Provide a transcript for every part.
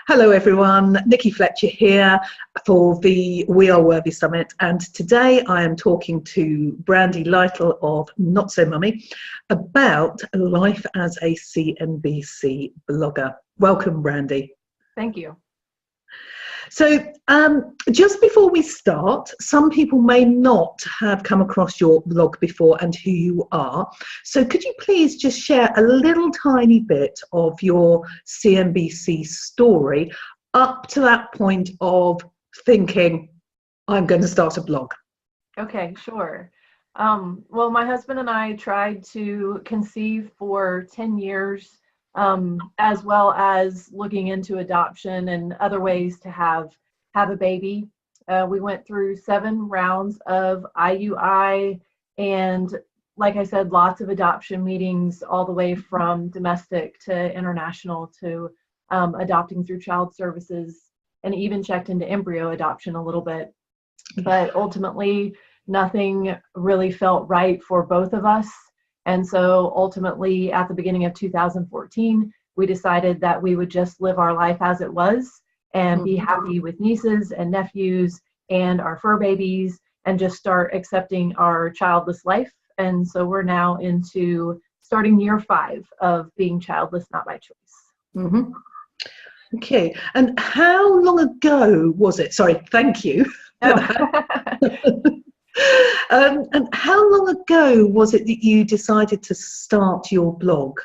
Hello everyone, Nikki Fletcher here for the We Are Worthy Summit, and today I am talking to Brandy Lytle of Not So Mummy about life as a CNBC blogger. Welcome, Brandy. Thank you. So just before we start, some people may not have come across your blog before and who you are. So could you please just share a little tiny bit of your CNBC story up to that point of thinking, I'm going to start a blog? Okay, sure. Well, my husband and I tried to conceive for 10 years, as well as looking into adoption and other ways to have a baby. We went through 7 rounds of IUI and, like I said, lots of adoption meetings, all the way from domestic to international to adopting through child services, and even checked into embryo adoption a little bit. But ultimately, nothing really felt right for both of us. And so ultimately, at the beginning of 2014, we decided that we would just live our life as it was and be happy with nieces and nephews and our fur babies and just start accepting our childless life. And so we're now into starting year 5 of being childless, not by choice. Okay, and how long ago was it? Sorry, thank you. And how long ago was it that you decided to start your blog?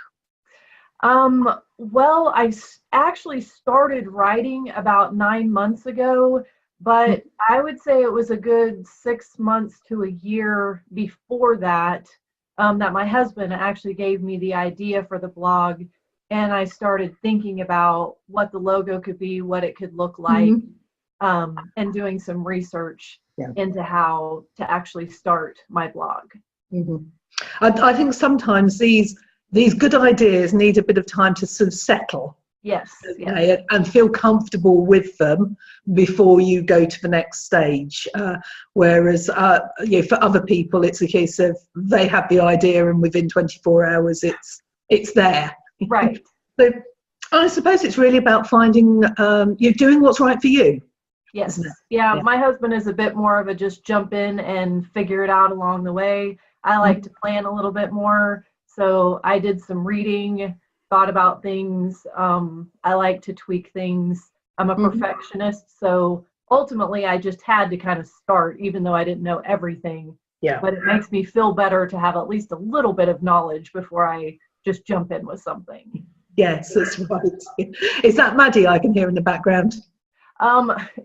Well, I actually started writing about 9 months ago, but I would say it was a good 6 months to a year before that, that my husband actually gave me the idea for the blog, and I started thinking about what the logo could be, what it could look like, and doing some research into how to actually start my blog. I think sometimes these good ideas need a bit of time to sort of settle. Yes. And feel comfortable with them before you go to the next stage. Whereas for other people, it's a case of they have the idea and within 24 hours it's there. Right. So I suppose it's really about finding you're doing what's right for you. Yes. Yeah, my husband is a bit more of a just jump in and figure it out along the way. I like to plan a little bit more. So I did some reading, thought about things. I like to tweak things. I'm a perfectionist. So ultimately, I just had to kind of start, even though I didn't know everything. Yeah. But it makes me feel better to have at least a little bit of knowledge before I just jump in with something. Yes, that's right. Is that Maddie I can hear in the background?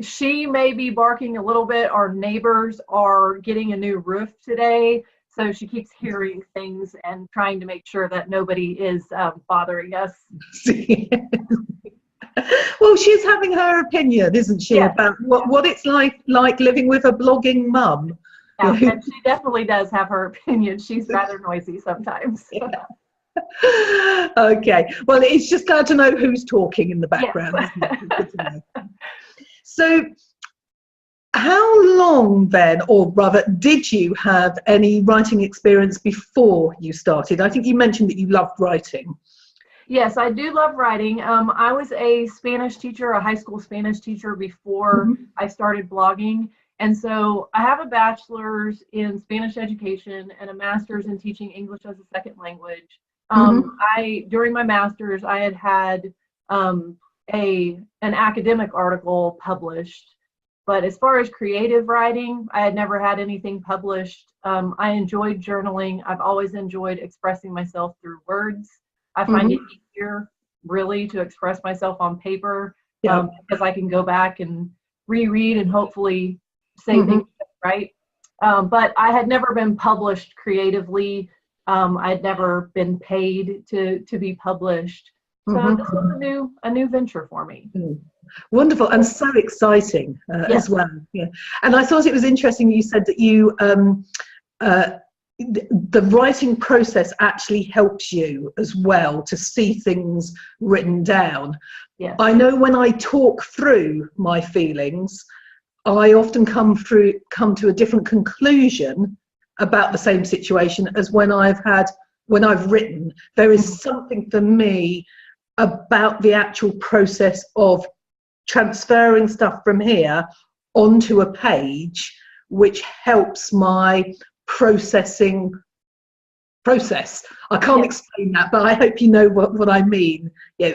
She may be barking a little bit. Our neighbors are getting a new roof today, so she keeps hearing things and trying to make sure that nobody is bothering us. Well, she's having her opinion, isn't she, about what it's like living with a blogging mum. Yeah, and she definitely does have her opinion. She's rather noisy sometimes. Okay, well, it's just glad to know who's talking in the background. Isn't it? So how long then, or rather, did you have any writing experience before you started? I think you mentioned that you loved writing. Yes, I do love writing. I was a Spanish teacher, a high school Spanish teacher before I started blogging. And so I have a bachelor's in Spanish education and a master's in teaching English as a second language. During my master's, I had an academic article published, but as far as creative writing, I had never had anything published. I enjoyed journaling. I've always enjoyed expressing myself through words. I find it easier, really, to express myself on paper because I can go back and reread and hopefully say things right. But I had never been published creatively. I'd never been paid to be published. So this was a new venture for me. Wonderful and so exciting as well. Yeah, and I thought it was interesting you said that you the writing process actually helps you as well to see things written down. Yes. I know when I talk through my feelings, I often come to a different conclusion about the same situation as when I've written. There is something for me about the actual process of transferring stuff from here onto a page, which helps my processing process. I can't explain that, but I hope you know what I mean. Yeah,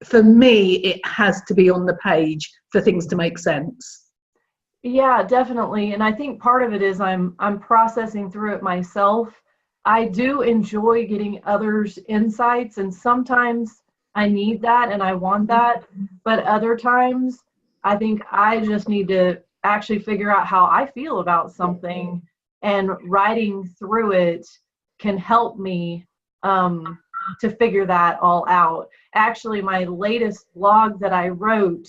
for me, it has to be on the page for things to make sense. Yeah, definitely. And I think part of it is I'm processing through it myself. I do enjoy getting others' insights, and sometimes I need that and I want that. But other times, I think I just need to actually figure out how I feel about something, and writing through it can help me to figure that all out. Actually, my latest blog that I wrote,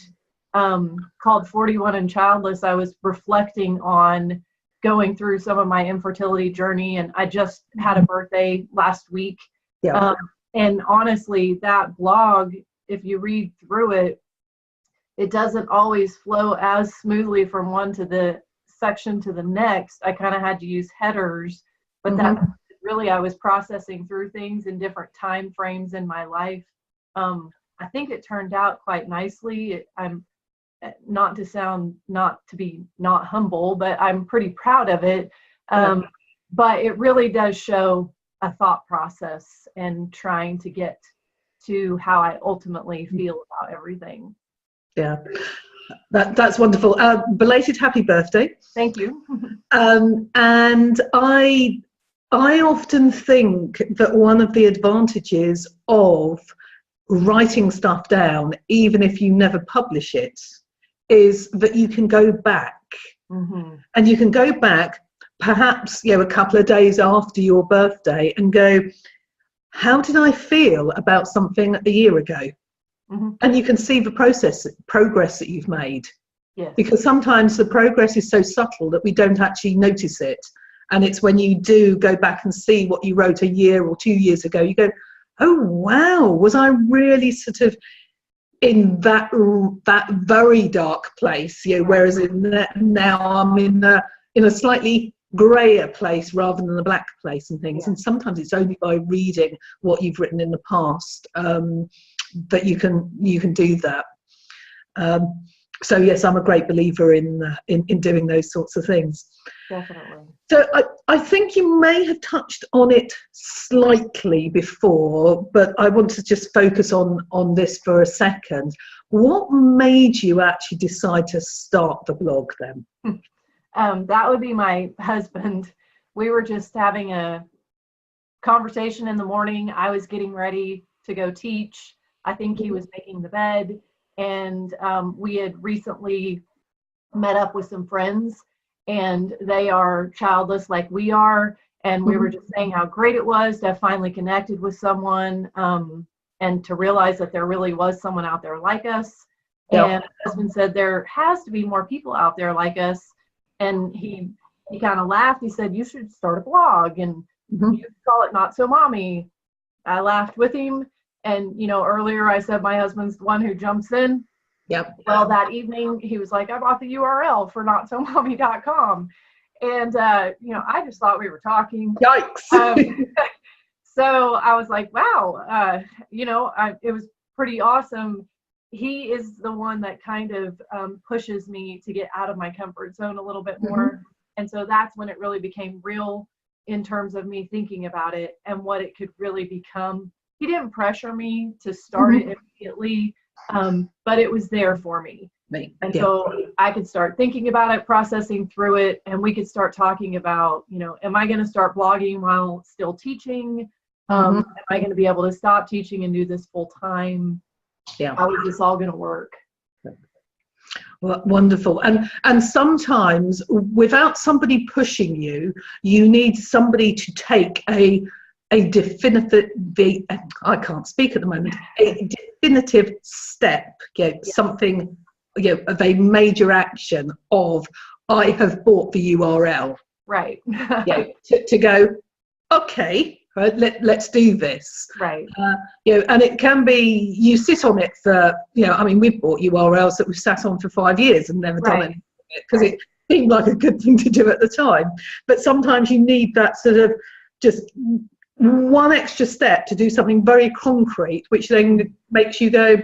called 41 and Childless, I was reflecting on going through some of my infertility journey, and I just had a birthday last week. Yeah. And honestly, that blog, if you read through it, it doesn't always flow as smoothly from one to the section to the next. I kind of had to use headers, but that really, I was processing through things in different time frames in my life. I think it turned out quite nicely. I'm not to be not humble, but I'm pretty proud of it. But it really does show a thought process and trying to get to how I ultimately feel about everything. Yeah, that's wonderful. Belated happy birthday. Thank you. And I often think that one of the advantages of writing stuff down, even if you never publish it, is that you can go back. And you can go back perhaps, a couple of days after your birthday and go, how did I feel about something a year ago? And you can see the progress that you've made. Yes. Because sometimes the progress is so subtle that we don't actually notice it. And it's when you do go back and see what you wrote a year or 2 years ago, you go, oh, wow, was I really sort of in that very dark place? Whereas now I'm in a slightly grayer place rather than a black place and things. And sometimes it's only by reading what you've written in the past that you can do that. So yes, I'm a great believer in doing those sorts of things. Definitely. So I think you may have touched on it slightly before, but I want to just focus on this for a second. What made you actually decide to start the blog then? That would be my husband. We were just having a conversation in the morning. I was getting ready to go teach. I think he was making the bed, and we had recently met up with some friends, and they are childless like we are, and we were just saying how great it was to have finally connected with someone, and to realize that there really was someone out there like us. And my husband said there has to be more people out there like us, and he kind of laughed. He said, you should start a blog, and you call it Not So Mommy. I laughed with him. And, earlier I said my husband's the one who jumps in. Yep. Well, that evening he was like, I bought the URL for notsomommy.com. And, I just thought we were talking. Yikes. So I was like, wow, it was pretty awesome. He is the one that kind of pushes me to get out of my comfort zone a little bit more. And so that's when it really became real in terms of me thinking about it and what it could really become. He didn't pressure me to start it immediately, but it was there for me. And so I could start thinking about it, processing through it, and we could start talking about, am I going to start blogging while still teaching? Am I going to be able to stop teaching and do this full time? How is this all going to work? Well, wonderful. And sometimes without somebody pushing you, you need somebody to take a definitive, I can't speak at the moment, a definitive step, something, of a major action of, I have bought the URL. Right. To go, okay, right, let's do this. Right. And it can be, you sit on it for, we've bought URLs that we've sat on for 5 years and never done anything with it because it seemed like a good thing to do at the time. But sometimes you need that sort of just one extra step to do something very concrete, which then makes you go,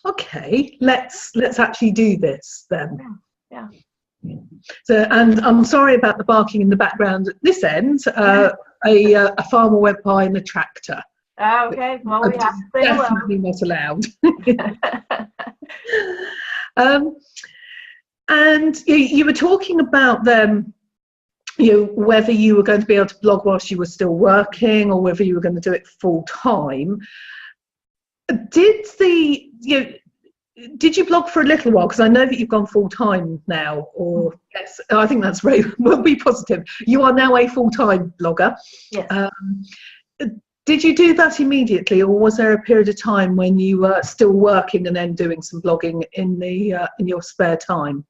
Okay, let's actually do this then. Yeah. So, and I'm sorry about the barking in the background at this end. A farmer went by in a tractor. Okay, well, we have to say hello. Definitely not allowed. And you were talking about them, whether you were going to be able to blog whilst you were still working, or whether you were going to do it full time. Did you blog for a little while? Because I know that you've gone full time now, or yes, I think that's right. We'll be positive. You are now a full time blogger. Yes. Did you do that immediately, or was there a period of time when you were still working and then doing some blogging in your spare time?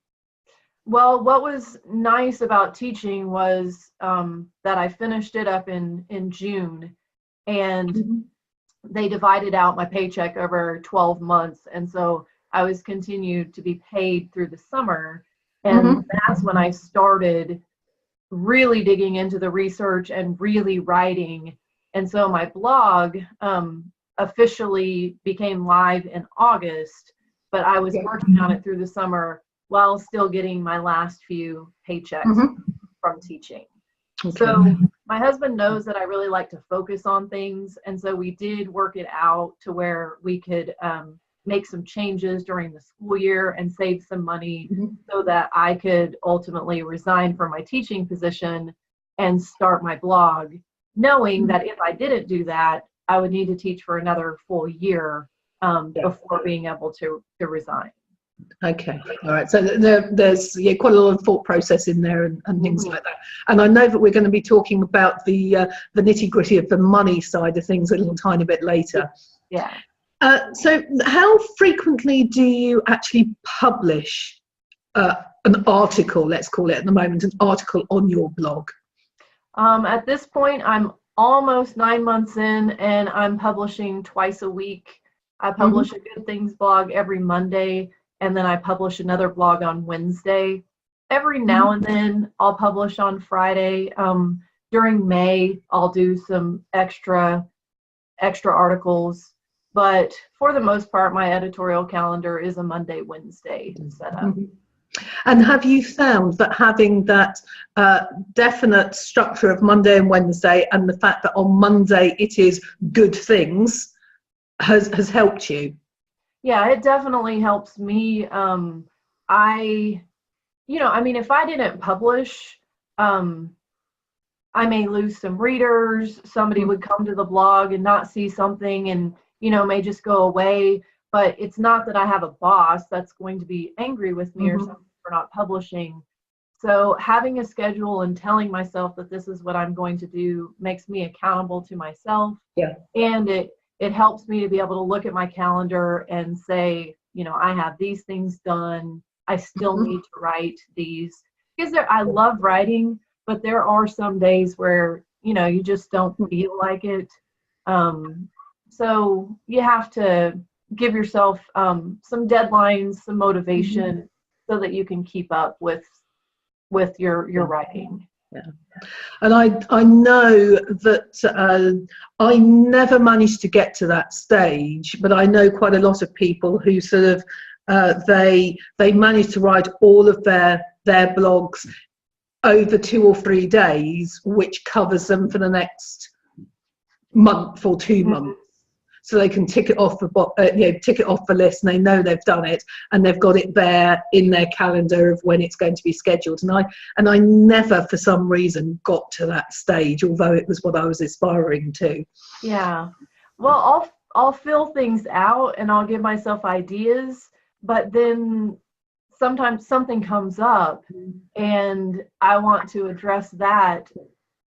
Well, what was nice about teaching was that I finished it up in June, and they divided out my paycheck over 12 months. And so I was continued to be paid through the summer. And that's when I started really digging into the research and really writing. And so my blog officially became live in August, but I was working on it through the summer while still getting my last few paychecks from teaching. Okay. So my husband knows that I really like to focus on things. And so we did work it out to where we could make some changes during the school year and save some money so that I could ultimately resign from my teaching position and start my blog, knowing that if I didn't do that, I would need to teach for another full year before being able to resign. Okay, all right. So there's quite a lot of thought process in there and things like that. And I know that we're going to be talking about the nitty-gritty of the money side of things a little tiny bit later. Yeah. So how frequently do you actually publish an article, let's call it at the moment, an article on your blog? At this point, I'm almost 9 months in, and I'm publishing twice a week. I publish a Good Things blog every Monday, and then I publish another blog on Wednesday. Every now and then I'll publish on Friday. During May, I'll do some extra articles, but for the most part, my editorial calendar is a Monday, Wednesday setup. And have you found that having that definite structure of Monday and Wednesday, and the fact that on Monday it is Good Things, has helped you? Yeah, it definitely helps me. If I didn't publish, I may lose some readers. Somebody would come to the blog and not see something and, may just go away. But it's not that I have a boss that's going to be angry with me or something for not publishing. So having a schedule and telling myself that this is what I'm going to do makes me accountable to myself. Yeah. And it helps me to be able to look at my calendar and say, I have these things done. I still need to write these. Because I love writing, but there are some days where, you just don't feel like it. So you have to give yourself some deadlines, some motivation, so that you can keep up with your writing. Yeah. And I know that I never managed to get to that stage, but I know quite a lot of people who sort of they manage to write all of their blogs over 2 or 3 days, which covers them for the next month or 2 months. So they can tick it off the list, and they know they've done it, and they've got it there in their calendar of when it's going to be scheduled. And I never, for some reason, got to that stage, although it was what I was aspiring to. Yeah. Well, I'll fill things out and I'll give myself ideas, but then sometimes something comes up and I want to address that,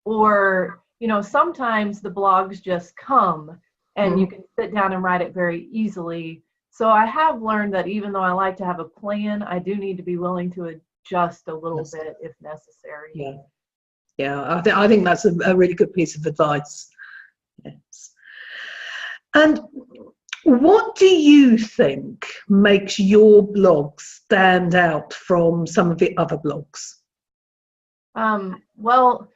or sometimes the blogs just come. And you can sit down and write it very easily. So I have learned that even though I like to have a plan, I do need to be willing to adjust a little bit if necessary. Yeah. I think that's a really good piece of advice. Yes. And what do you think makes your blog stand out from some of the other blogs? Well,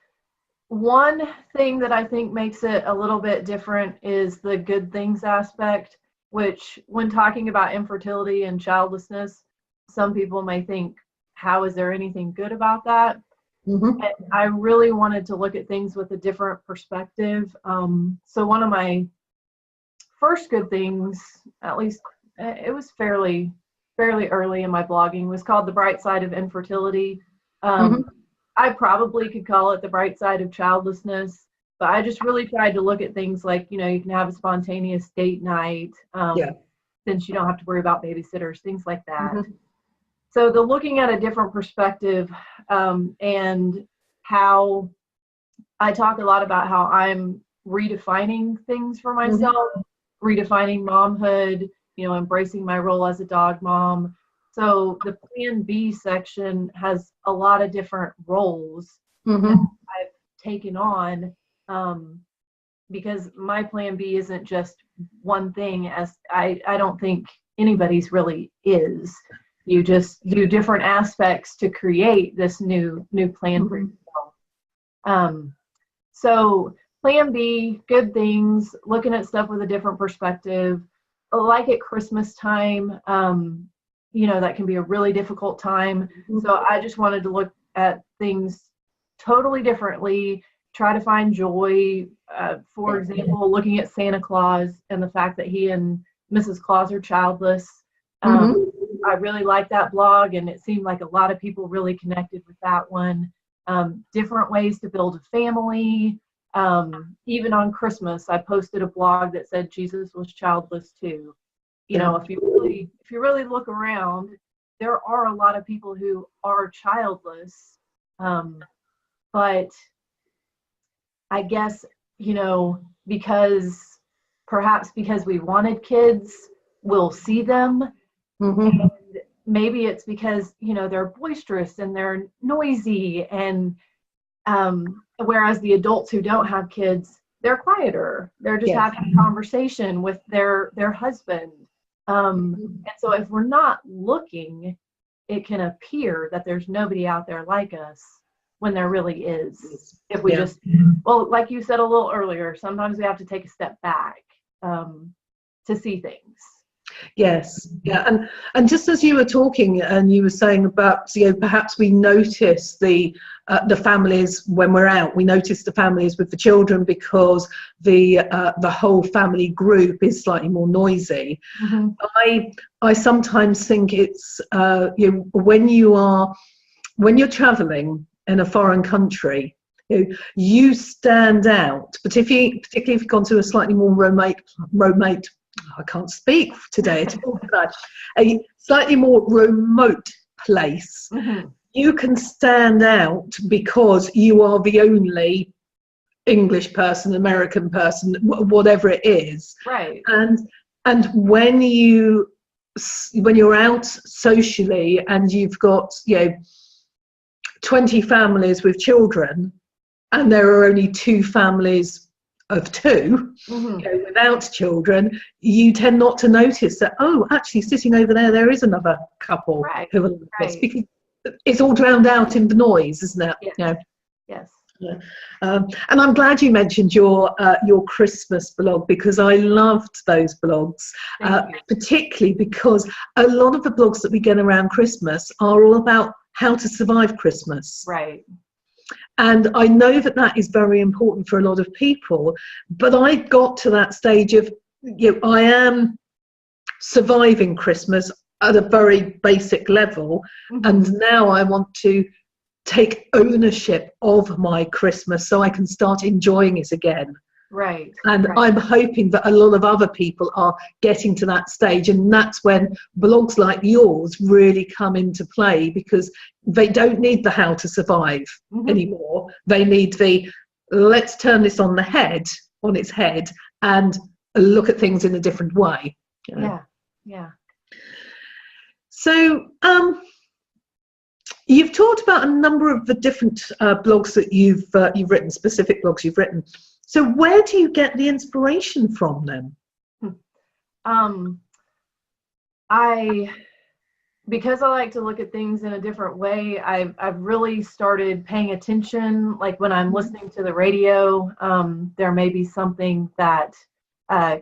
one thing that I think makes it a little bit different is the good things aspect. which when talking about infertility and childlessness, some people may think, how is there anything good about that? Mm-hmm. And I really wanted to look at things with a different perspective. So one of my first good things, at least it was fairly early in my blogging, was called The Bright Side of Infertility. Mm-hmm. I probably could call it The Bright Side of Childlessness, but I just really tried to look at things like, you know, you can have a spontaneous date night, since you don't have to worry about babysitters, things like that. Mm-hmm. So the looking at a different perspective, and how I talk a lot about how I'm redefining things for myself, redefining momhood, you know, embracing my role as a dog mom. So the Plan B section has a lot of different roles that I've taken on, because my Plan B isn't just one thing, as I don't think anybody's really is. You just do different aspects to create this new plan for yourself. So Plan B, good things, looking at stuff with a different perspective. Like at Christmas time, you know, that can be a really difficult time. So I just wanted to look at things totally differently, try to find joy. For example, looking at Santa Claus and the fact that he and Mrs. Claus are childless. I really liked that blog, and it seemed like a lot of people really connected with that one. Different ways to build a family. Even on Christmas, I posted a blog that said Jesus was childless too. You know, if you really look around, there are a lot of people who are childless. But I guess, you know, perhaps because we wanted kids, we'll see them. And maybe it's because, you know, they're boisterous and they're noisy, and whereas the adults who don't have kids, they're quieter. They're just having a conversation with their husband. And so if we're not looking, it can appear that there's nobody out there like us when there really is. If we just, well, like you said a little earlier, sometimes we have to take a step back to see things. Yes, yeah, and just as you were talking, and you were saying about, you know, perhaps we notice the families when we're out. We notice the families with the children because the whole family group is slightly more noisy. I sometimes think it's you know, when you're traveling in a foreign country, you stand out. But particularly if you've gone to a slightly more remote I can't speak today at all, but a slightly more remote place, you can stand out because you are the only English person, American person, whatever it is. Right. And when you're out socially and you've got, you know, 20 families with children, and there are only 2 families of 2, you know, without children, you tend not to notice that, oh, actually sitting over there is another couple who are like this, because it's all drowned out in the noise, isn't it? Yes. You know? Yes. Yeah. And I'm glad you mentioned your Christmas blog, because I loved those blogs, particularly because a lot of the blogs that we get around Christmas are all about how to survive Christmas. Right. And I know that is very important for a lot of people, but I got to that stage of, you know, I am surviving Christmas at a very basic level, and now I want to take ownership of my Christmas so I can start enjoying it again. Right. And I'm hoping that a lot of other people are getting to that stage, and that's when blogs like yours really come into play, because they don't need the how to survive anymore. They need the let's turn this on its head and look at things in a different way. You know? Yeah. So you've talked about a number of the different blogs that you've written, specific blogs you've written. So where do you get the inspiration from then? Because I like to look at things in a different way, I've really started paying attention. Like when I'm listening to the radio, there may be something that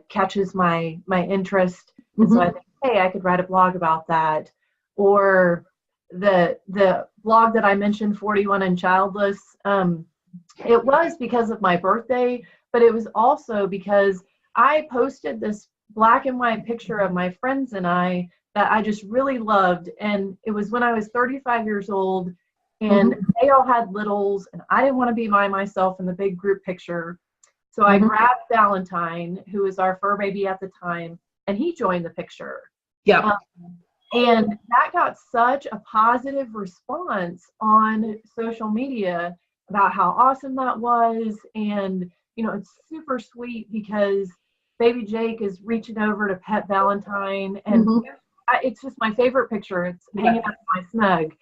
catches my interest. And so I think, hey, I could write a blog about that. Or the blog that I mentioned, 41 and Childless, it was because of my birthday, but it was also because I posted this black and white picture of my friends and I that I just really loved. And it was when I was 35 years old, and they all had littles, and I didn't want to be by myself in the big group picture. So I grabbed Valentine, who was our fur baby at the time, and he joined the picture. Yeah. And that got such a positive response on social media about how awesome that was. And, it's super sweet because baby Jake is reaching over to pet Valentine. And it's just my favorite picture. It's hanging up in my snug.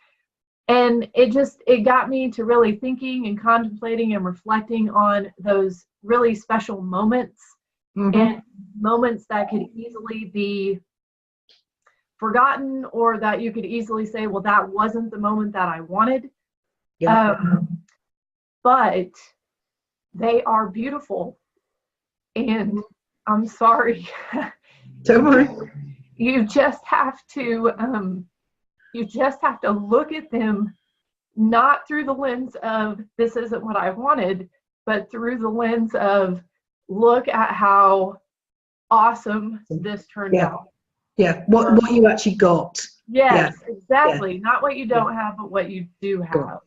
And it got me to really thinking and contemplating and reflecting on those really special moments and moments that could easily be forgotten, or that you could easily say, well, that wasn't the moment that I wanted. But they are beautiful. And I'm sorry. Don't worry. You just have to look at them, not through the lens of this isn't what I wanted, but through the lens of look at how awesome this turned out. Yeah, what you actually got. Yes, exactly. Not what you don't have, but what you do have.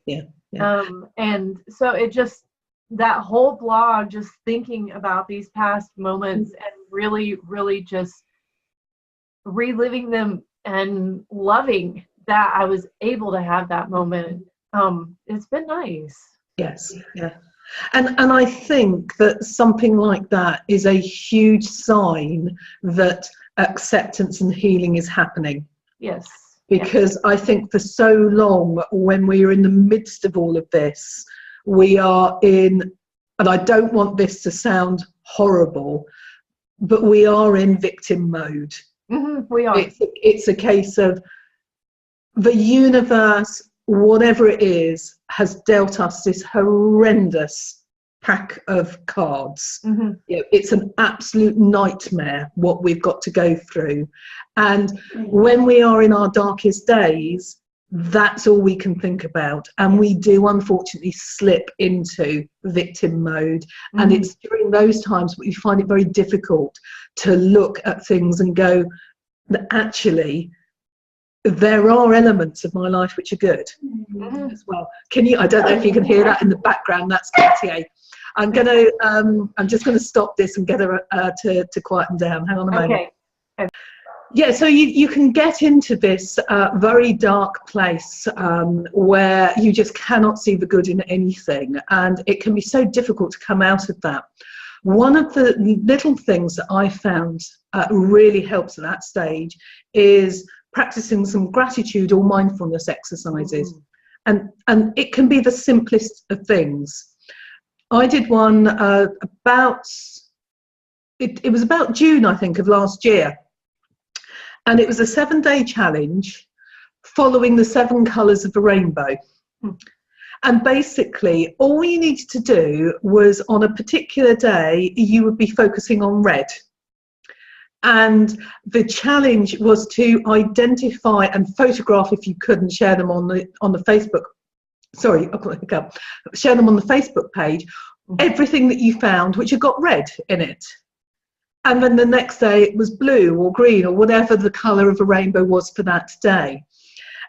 And so it just, that whole blog, just thinking about these past moments and really, really just reliving them and loving that I was able to have that moment. It's been nice. Yes, yeah. And I think that something like that is a huge sign that acceptance and healing is happening. Yes. Because I think for so long, when we are in the midst of all of this, we are in, and I don't want this to sound horrible, but we are in victim mode. We are. It's a case of the universe, whatever it is, has dealt us this horrendous pack of cards. It's an absolute nightmare what we've got to go through. And when we are in our darkest days, that's all we can think about. And we do unfortunately slip into victim mode. And it's during those times we find it very difficult to look at things and go, actually, there are elements of my life which are good as well. I don't know if you can hear that in the background. That's Cartier. I'm just gonna stop this and get her to quieten down. Hang on a moment. Okay. Yeah, so you can get into this very dark place where you just cannot see the good in anything, and it can be so difficult to come out of that. One of the little things that I found really helps at that stage is practicing some gratitude or mindfulness exercises. And it can be the simplest of things. I did one it was about June, I think, of last year. And it was a 7-day challenge following the 7 colours of the rainbow. And basically, all you needed to do was, on a particular day, you would be focusing on red. And the challenge was to identify and photograph, if you could, and share them on the Facebook. Sorry, I've got to hiccup. Share them on the Facebook page. Everything that you found which had got red in it. And then the next day it was blue or green or whatever the colour of a rainbow was for that day.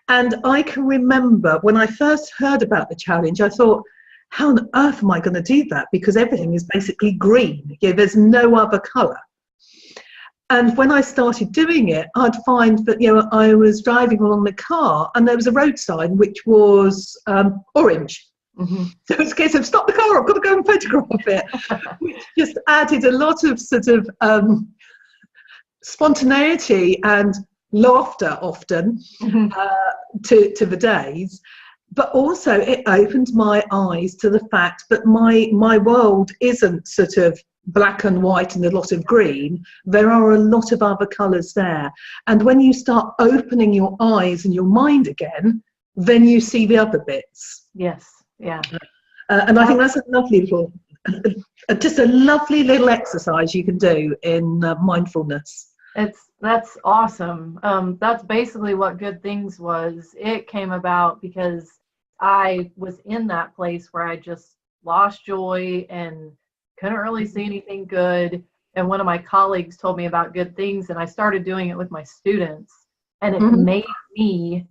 And I can remember when I first heard about the challenge, I thought, how on earth am I going to do that? Because everything is basically green. There's no other colour. And when I started doing it, I'd find that, I was driving along the car and there was a road sign which was orange. So it's a case of stop the car, I've got to go and photograph it, which just added a lot of sort of spontaneity and laughter often to the days. But also it opened my eyes to the fact that my world isn't sort of black and white and a lot of green. There are a lot of other colours there. And when you start opening your eyes and your mind again, then you see the other bits. Yes. Yeah. And I think that's a lovely little just a lovely little exercise you can do in mindfulness. That's awesome. That's basically what Good Things was. It came about because I was in that place where I just lost joy and couldn't really see anything good. And one of my colleagues told me about Good Things, and I started doing it with my students. And it made me,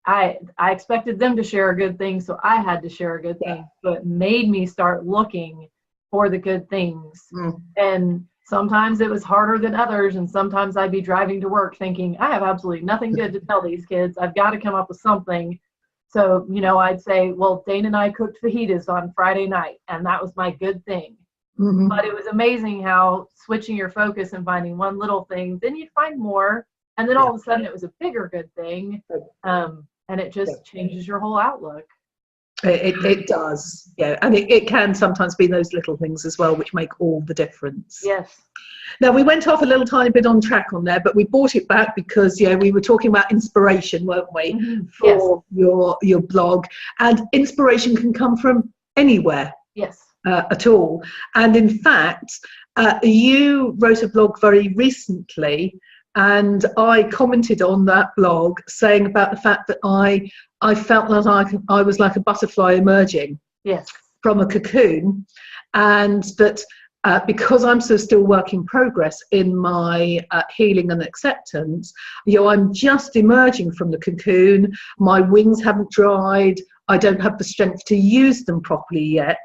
I expected them to share a good thing, so I had to share a good thing. But it made me start looking for the good things. And sometimes it was harder than others, and sometimes I'd be driving to work thinking, I have absolutely nothing good to tell these kids. I've got to come up with something. So, I'd say, well, Dane and I cooked fajitas on Friday night, and that was my good thing. But it was amazing how switching your focus and finding one little thing, then you'd find more, and then all of a sudden it was a bigger good thing, and it just changes your whole outlook. It does, yeah, and it can sometimes be those little things as well which make all the difference. Yes. Now, we went off a little tiny bit on track on there, but we brought it back because we were talking about inspiration, weren't we, for your blog, and inspiration can come from anywhere. Yes. At all. And in fact, you wrote a blog very recently, and I commented on that blog saying about the fact that I felt that I was like a butterfly emerging from a cocoon, and that because I'm still work in progress in my healing and acceptance, I'm just emerging from the cocoon. My wings haven't dried. I don't have the strength to use them properly yet.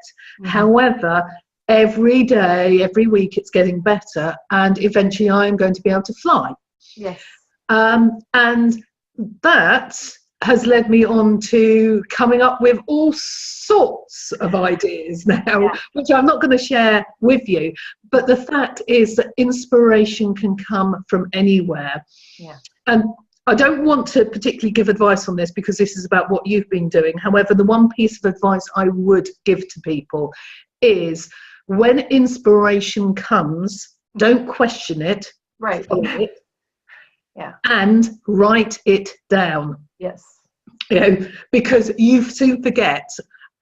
However, every day, every week, it's getting better, and eventually I am going to be able to fly. Yes. And that has led me on to coming up with all sorts of ideas now, which I'm not going to share with you. But the fact is that inspiration can come from anywhere. Yeah. And I don't want to particularly give advice on this because this is about what you've been doing. However, the one piece of advice I would give to people is when inspiration comes, don't question it. Right. Follow it. Yeah. And write it down. Yes. Because you soon forget.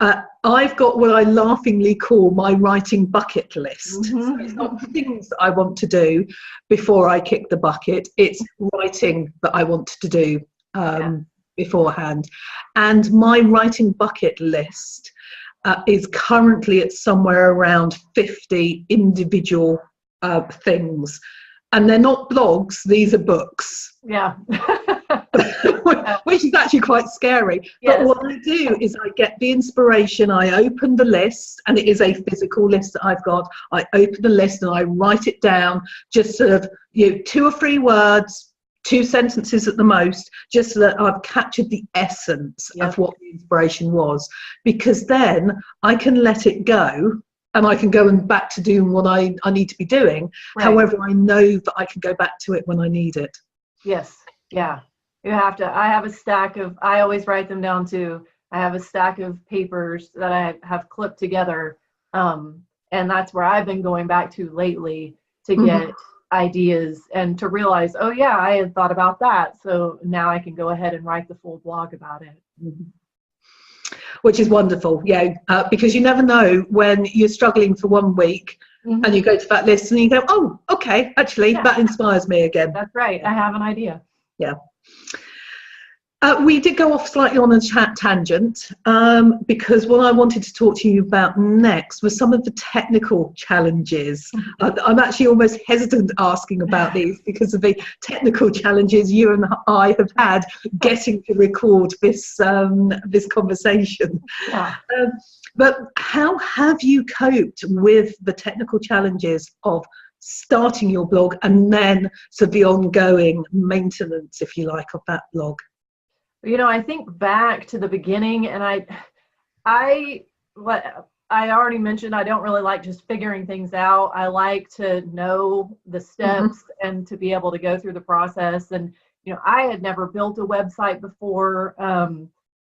I've got what I laughingly call my writing bucket list. So it's not things that I want to do before I kick the bucket. It's writing that I want to do beforehand. And my writing bucket list is currently at somewhere around 50 individual things. And they're not blogs, these are books. Yeah. Which is actually quite scary. Yes. But what I do is I get the inspiration, I open the list, and it is a physical list that I've got. I open the list and I write it down, just sort of 2 or 3 words, 2 sentences at the most, just so that I've captured the essence of what the inspiration was. Because then I can let it go and I can go and back to doing what I need to be doing. Right. However, I know that I can go back to it when I need it. Yes. Yeah. You have to. I have a stack of, I always write them down too. I have a stack of papers that I have clipped together. And that's where I've been going back to lately to get ideas and to realize, oh yeah, I had thought about that. So now I can go ahead and write the full blog about it. Which is wonderful. Because you never know when you're struggling for 1 week and you go to that list and you go, oh, okay, actually that inspires me again. That's right. I have an idea. Yeah. We did go off slightly on a tangent because what I wanted to talk to you about next was some of the technical challenges. I'm actually almost hesitant asking about these because of the technical challenges you and I have had getting to record this conversation. Yeah. But how have you coped with the technical challenges of starting your blog and then the ongoing maintenance, if you like, of that blog? I think back to the beginning, and I already mentioned, I don't really like just figuring things out. I like to know the steps and to be able to go through the process. And, I had never built a website before.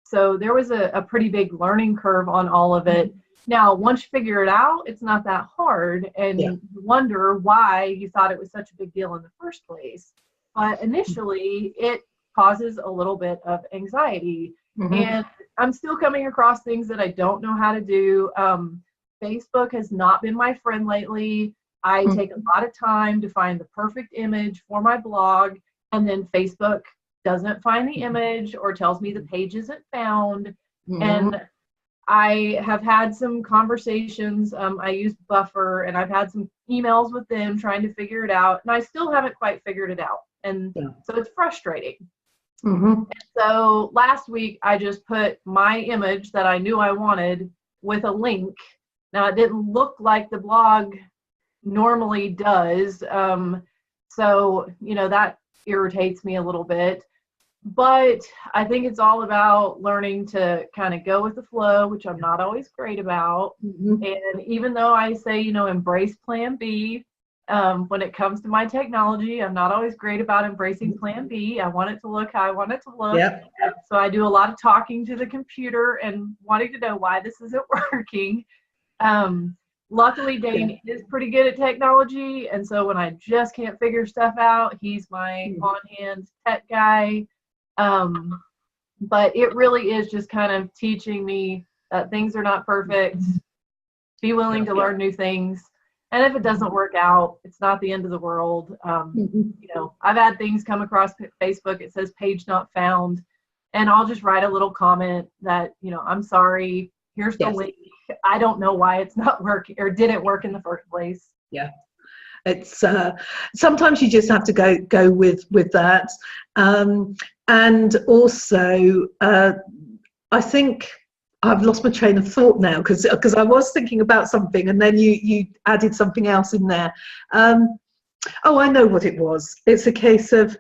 So there was a pretty big learning curve on all of it. Now, once you figure it out, it's not that hard, and you wonder why you thought it was such a big deal in the first place. But initially, it causes a little bit of anxiety. And I'm still coming across things that I don't know how to do. Facebook has not been my friend lately. I take a lot of time to find the perfect image for my blog, and then Facebook doesn't find the image or tells me the page isn't found. And I have had some conversations. I use Buffer, and I've had some emails with them trying to figure it out, and I still haven't quite figured it out. And so it's frustrating. And so last week, I just put my image that I knew I wanted with a link. Now, it didn't look like the blog normally does. So, you know, that irritates me a little bit. But I think it's all about learning to kind of go with the flow, which I'm not always great about. And even though I say, you know, embrace plan B, when it comes to my technology, I'm not always great about embracing plan B. I want it to look how I want it to look. So I do a lot of talking to the computer and wanting to know why this isn't working. Luckily, Dane is pretty good at technology. And so when I just can't figure stuff out, he's my on-hand tech guy. But it really is just kind of teaching me that things are not perfect. Be willing to learn new things. And if it doesn't work out, it's not the end of the world. You know, I've had things come across Facebook. It says page not found. And I'll just write a little comment that, you know, I'm sorry. Here's the link. I don't know why it's not working or didn't work in the first place. It's sometimes you just have to go with that. And also, I think I've lost my train of thought now because I was thinking about something and then you added something else in there. Oh, I know what it was. It's a case of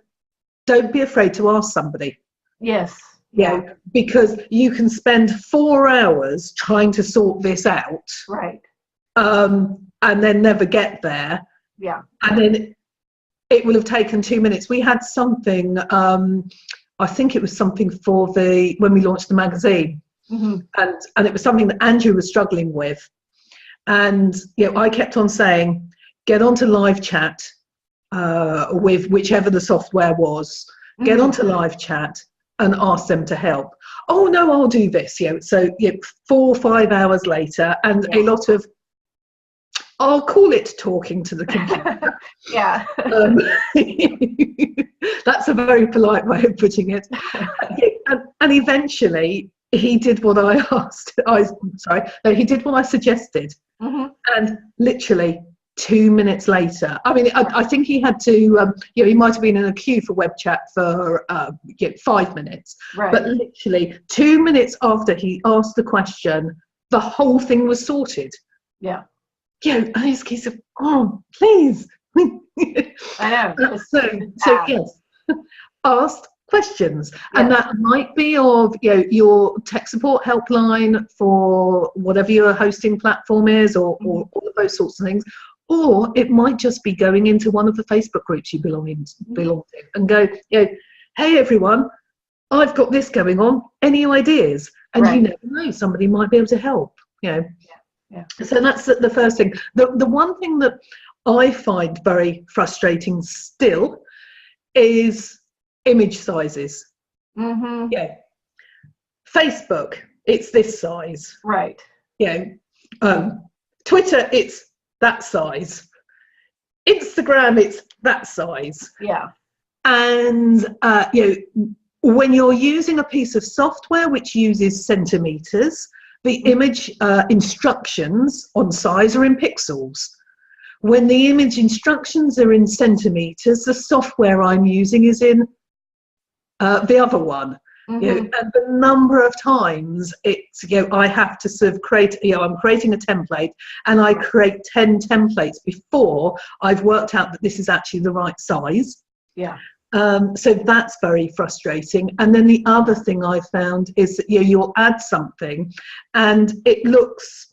don't be afraid to ask somebody. Yes. Yeah, because you can spend 4 hours trying to sort this out. Right. And then never get there. Yeah. And then it will have taken 2 minutes. We had something, I think it was something for when we launched the magazine. And it was something that Andrew was struggling with. And you know, I kept on saying, get onto live chat with whichever the software was. Get onto live chat and ask them to help. Oh no, I'll do this. You know, so 4 or 5 hours later, and a lot of, I'll call it talking to the computer. That's a very polite way of putting it. And eventually he did what I asked. He did what I suggested. And literally 2 minutes later, I mean, I think he had to, you know, he might have been in a queue for web chat for 5 minutes. But literally 2 minutes after he asked the question, the whole thing was sorted. Yeah, and it's a case of, oh, please. I know. So yes, ask questions, and that might be of, you know, your tech support helpline for whatever your hosting platform is, or all of those sorts of things. Or it might just be going into one of the Facebook groups you belong to and go, you know, hey everyone, I've got this going on. Any ideas? And you never know, somebody might be able to help. You know. So that's the first thing. The one thing that I find very frustrating still is image sizes. Facebook, it's this size. Twitter, it's that size. Instagram, it's that size. And you know, when you're using a piece of software which uses centimeters, the image instructions on size are in pixels. When the image instructions are in centimeters, the software I'm using is in the other one. You know, and the number of times it's, you know, I have to sort of create, you know, I'm creating a template and I create 10 templates before I've worked out that this is actually the right size. So that's very frustrating. And then the other thing I found is that, you know, you'll add something and it looks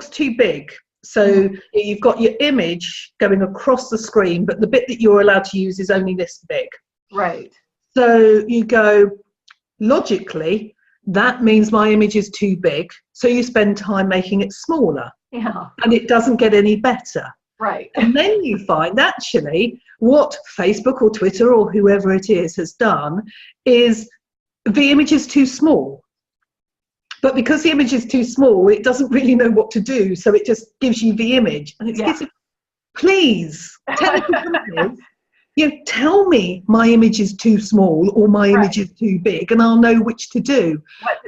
too big. So you've got your image going across the screen, but the bit that you're allowed to use is only this big. So you go, logically, that means my image is too big. So you spend time making it smaller. And it doesn't get any better. And then you find actually what Facebook or Twitter or whoever it is has done is the image is too small. But because the image is too small, it doesn't really know what to do. So it just gives you the image. And it's, please, technical companies, tell me my image is too small or my image is too big, and I'll know which to do.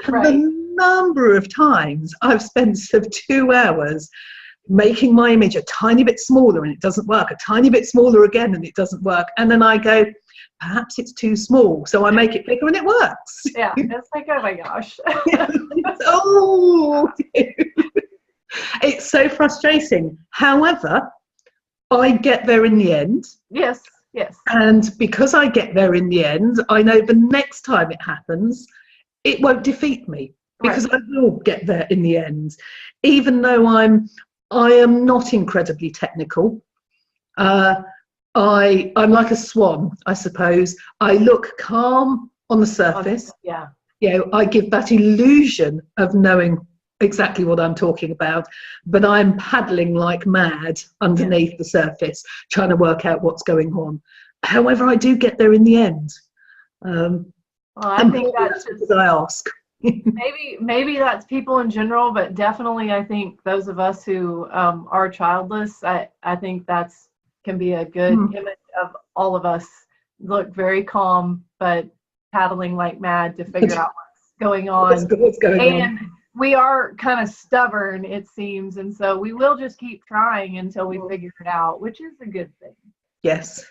And the number of times I've spent 2 hours making my image a tiny bit smaller and it doesn't work, a tiny bit smaller again and it doesn't work, and then I go, perhaps it's too small, so I make it bigger and it works. Yeah, it's like, oh my gosh. It's so frustrating. However, I get there in the end. Yes. And because I get there in the end, I know the next time it happens, it won't defeat me, because I will get there in the end, even though I am not incredibly technical. I'm like a swan, I suppose. I look calm on the surface. I give that illusion of knowing exactly what I'm talking about, but I'm paddling like mad underneath the surface, trying to work out what's going on. However, I do get there in the end. Well, I think that's because I ask. maybe that's people in general, but definitely I think those of us who are childless, I think that's can be a good image of all of us. Look very calm, but paddling like mad to figure out what's going on. What's going on. We are kind of stubborn, it seems, and so we will just keep trying until we figure it out, which is a good thing. Yes.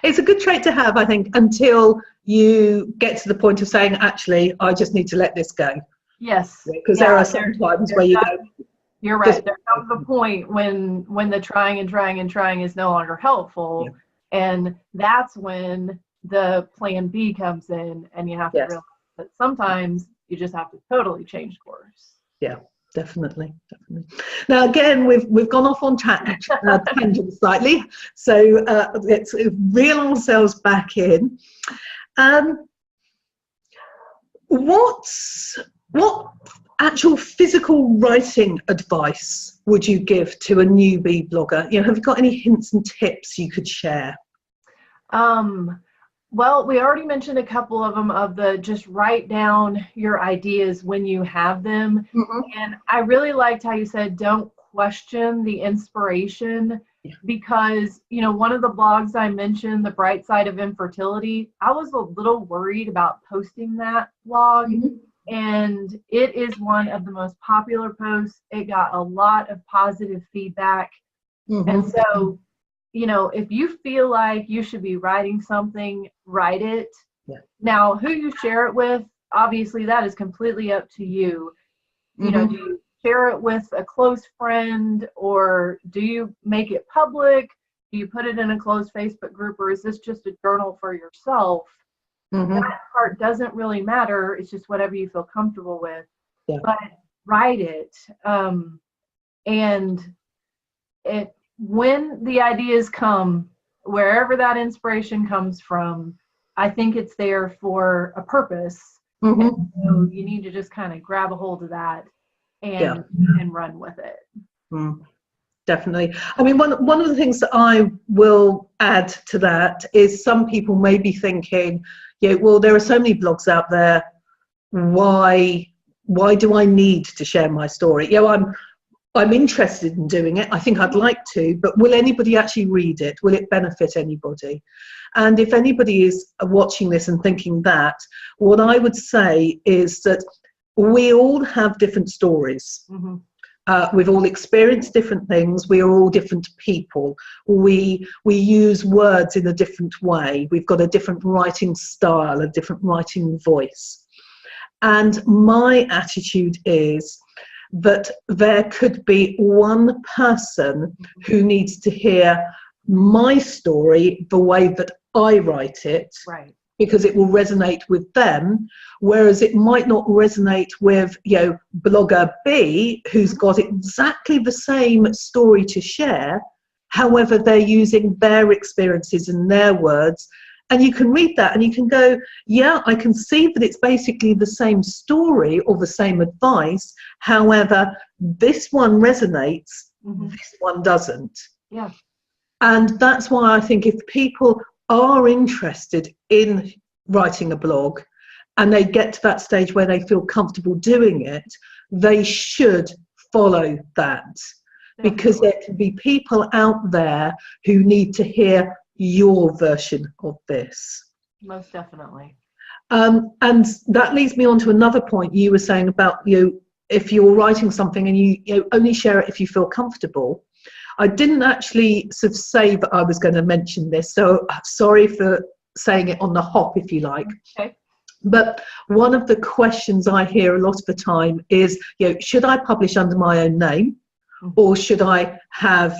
It's a good trait to have, I think, until you get to the point of saying, actually, I just need to let this go. Yes. Because there are some times where you go. You're right. There comes a point when the trying is no longer helpful. And that's when the plan B comes in, and you have to realize that sometimes you just have to totally change course. Yeah, definitely. Now, again, we've gone off on tangent slightly, so let's reel ourselves back in. What actual physical writing advice would you give to a newbie blogger? Have you got any hints and tips you could share? Well, we already mentioned a couple of them, of the just write down your ideas when you have them. And I really liked how you said don't question the inspiration, because one of the blogs I mentioned, The Bright Side of Infertility, I was a little worried about posting that blog, and it is one of the most popular posts. It got a lot of positive feedback, and so if you feel like you should be writing something, write it. Now, who you share it with, obviously that is completely up to you. Do you share it with a close friend, or do you make it public? Do you put it in a closed Facebook group, or is this just a journal for yourself? That part doesn't really matter. It's just whatever you feel comfortable with. But write it. And when the ideas come, wherever that inspiration comes from, I think it's there for a purpose. And so you need to just kind of grab a hold of that and run with it. Definitely. I mean, one of the things that I will add to that is some people may be thinking, well, there are so many blogs out there. Why do I need to share my story? I'm interested in doing it. I think I'd like to, but will anybody actually read it? Will it benefit anybody? And if anybody is watching this and thinking that, what I would say is that we all have different stories. We've all experienced different things. We are all different people. We use words in a different way. We've got a different writing style, a different writing voice. And my attitude is that there could be one person who needs to hear my story the way that I write it, because it will resonate with them, whereas it might not resonate with blogger B, who's got exactly the same story to share. However, they're using their experiences and their words. And you can read that and you can go, yeah, I can see that it's basically the same story or the same advice. However, this one resonates, this one doesn't. And that's why I think if people are interested in writing a blog and they get to that stage where they feel comfortable doing it, they should follow that. Because there can be people out there who need to hear your version of this. Most definitely. And that leads me on to another point you were saying about, if you're writing something and you only share it if you feel comfortable. I didn't actually sort of say that I was going to mention this, so sorry for saying it on the hop, if you like. Okay. But one of the questions I hear a lot of the time is, should I publish under my own name, or should I have,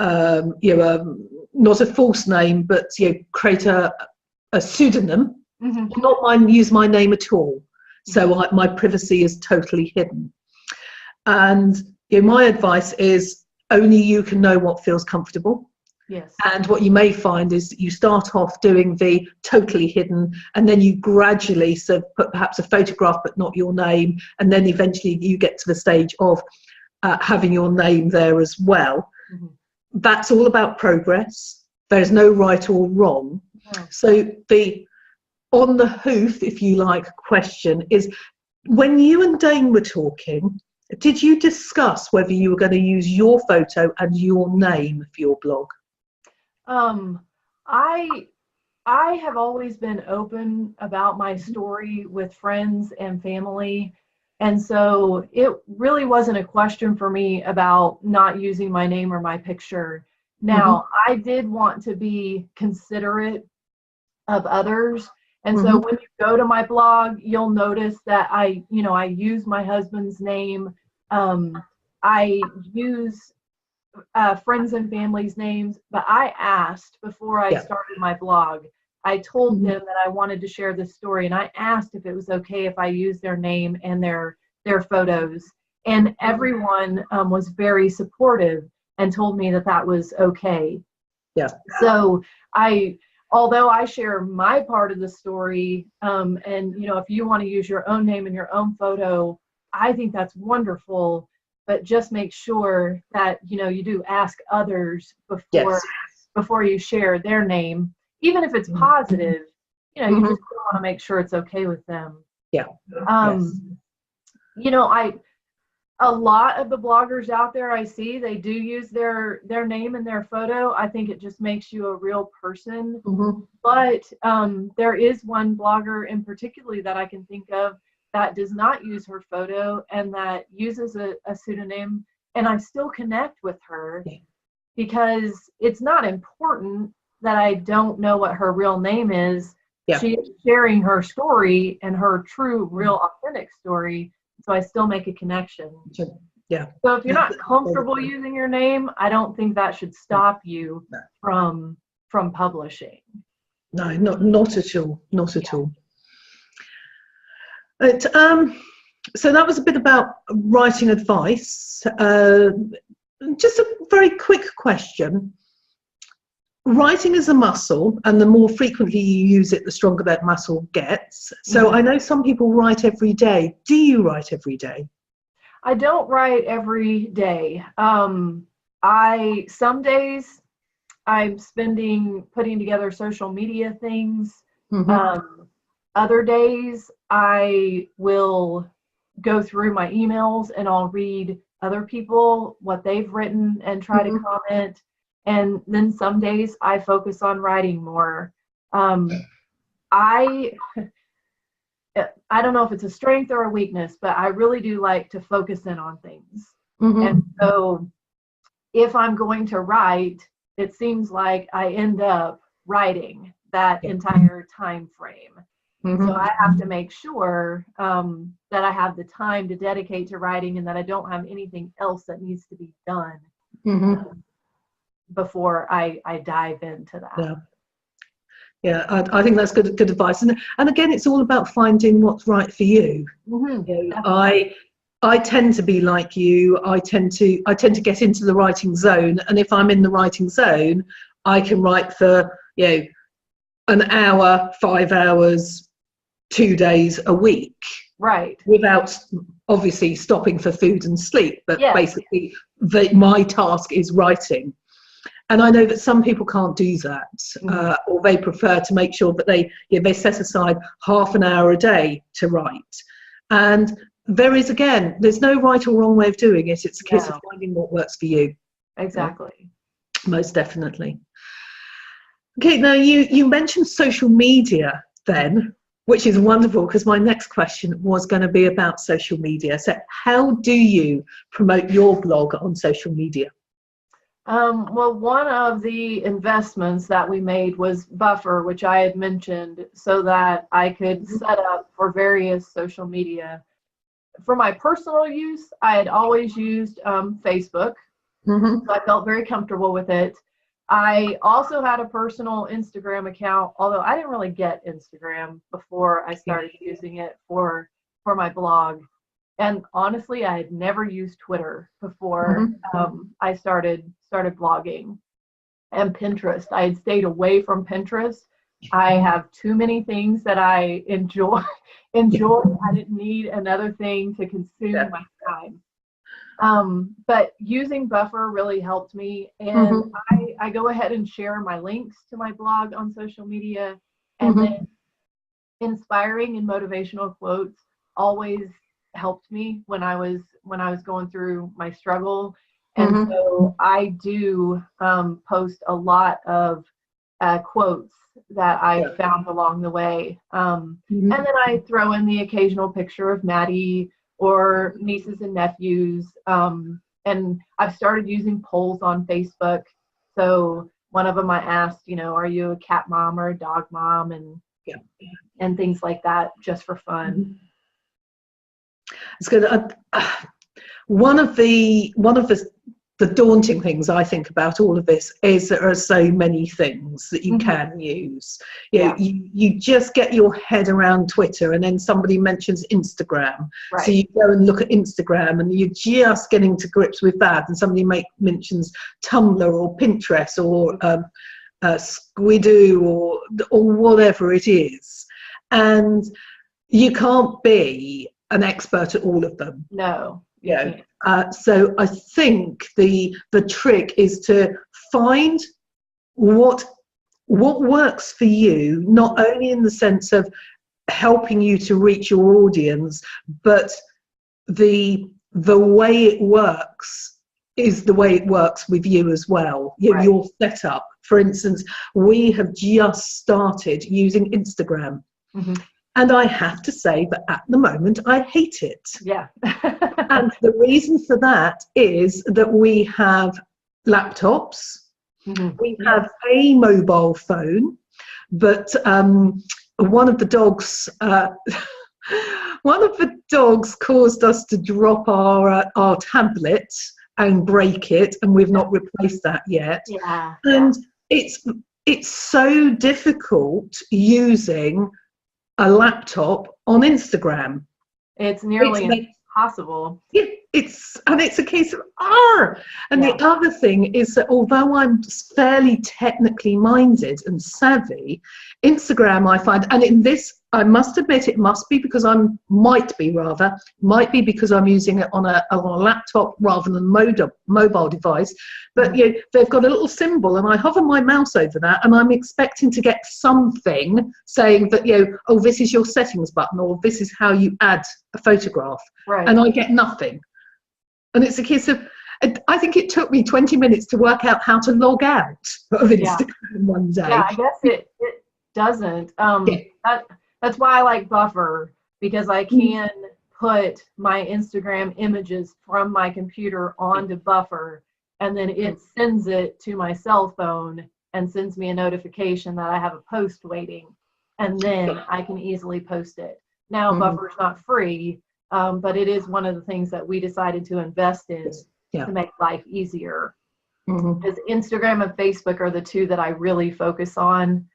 not a false name, but create a pseudonym, not use my name at all, so my privacy is totally hidden. And my advice is only you can know what feels comfortable. Yes. And what you may find is that you start off doing the totally hidden, and then you gradually sort of put perhaps a photograph but not your name, and then eventually you get to the stage of having your name there as well. That's all about progress. There's no right or wrong. So the on the hoof, if you like, question is, when you and Dane were talking, did you discuss whether you were going to use your photo and your name for your blog? I have always been open about my story with friends and family. And so it really wasn't a question for me about not using my name or my picture. Now, I did want to be considerate of others. And so when you go to my blog, you'll notice that I use my husband's name. I use friends and family's names, but I asked before I started my blog, I told them that I wanted to share this story, and I asked if it was okay if I used their name and their photos, and everyone was very supportive and told me that that was okay. Yeah. So although I share my part of the story, and if you want to use your own name and your own photo, I think that's wonderful. But just make sure that you do ask others before you share their name, even if it's positive. You just want to make sure it's okay with them. Yeah. A lot of the bloggers out there I see, they do use their name and their photo. I think it just makes you a real person. But there is one blogger in particular that I can think of that does not use her photo and that uses a pseudonym, and I still connect with her because it's not important that I don't know what her real name is. She's sharing her story and her true, real, authentic story, so I still make a connection. Yeah. So if you're not comfortable using your name, I don't think that should stop you from publishing. No, not at all. Not at all. But, so that was a bit about writing advice. Just a very quick question. Writing is a muscle, and the more frequently you use it, the stronger that muscle gets. So I know some people write every day. Do you write every day? I don't write every day. Some days I'm putting together social media things. Other days I will go through my emails and I'll read other people, what they've written, and try to comment. And then some days I focus on writing more. I don't know if it's a strength or a weakness, but I really do like to focus in on things. And so if I'm going to write, it seems like I end up writing that entire time frame. So I have to make sure that I have the time to dedicate to writing and that I don't have anything else that needs to be done before I dive into that. Yeah, I think that's good advice. And again, it's all about finding what's right for you. I tend to be like you. I tend to get into the writing zone, and if I'm in the writing zone, I can write for an hour, 5 hours, 2 days a week, right, without obviously stopping for food and sleep. But basically, my task is writing. And I know that some people can't do that, or they prefer to make sure that they set aside half an hour a day to write. And there's no right or wrong way of doing it. It's a case of finding what works for you. Exactly. Most definitely. Okay, now you mentioned social media then, which is wonderful, because my next question was going to be about social media. So how do you promote your blog on social media? Well, one of the investments that we made was Buffer, which I had mentioned, so that I could set up for various social media. For my personal use, I had always used Facebook, so I felt very comfortable with it. I also had a personal Instagram account, although I didn't really get Instagram before I started using it for my blog. And honestly, I had never used Twitter before I started blogging. And Pinterest, I had stayed away from Pinterest. I have too many things that I enjoy. I didn't need another thing to consume my time. But using Buffer really helped me, and I go ahead and share my links to my blog on social media, and then inspiring and motivational quotes always helped me when I was going through my struggle. And so I do post a lot of quotes that I found along the way, and then I throw in the occasional picture of Maddie or nieces and nephews. And I've started using polls on Facebook. So one of them I asked, are you a cat mom or a dog mom, and things like that, just for fun. It's good. One of the daunting things I think about all of this is there are so many things that you can use. You just get your head around Twitter, and then somebody mentions Instagram. So you go and look at Instagram, and you're just getting to grips with that. And somebody mentions Tumblr or Pinterest or Squidoo or whatever it is. And you can't be an expert at all of them. No. So I think the trick is to find what works for you, not only in the sense of helping you to reach your audience, but the way it works is the way it works with you as well. Your setup. For instance, we have just started using Instagram. And I have to say that at the moment, I hate it. And the reason for that is that we have laptops, we have a mobile phone, but one of the dogs caused us to drop our tablet and break it, and we've not replaced that yet. And it's so difficult using a laptop on Instagram. It's nearly impossible. It's a case of And the other thing is that although I'm fairly technically minded and savvy, Instagram I find, and in this I must admit it must be because might be because I'm using it on a laptop rather than mobile device. But they've got a little symbol, and I hover my mouse over that, and I'm expecting to get something saying that this is your settings button, or this is how you add a photograph, and I get nothing. And it's a case of, I think it took me 20 minutes to work out how to log out of Instagram one day. I guess it doesn't. That's why I like Buffer, because I can put my Instagram images from my computer onto Buffer, and then it sends it to my cell phone and sends me a notification that I have a post waiting, and then I can easily post it. Now, Buffer's not free, but it is one of the things that we decided to invest in to make life easier. Because Instagram and Facebook are the two that I really focus on.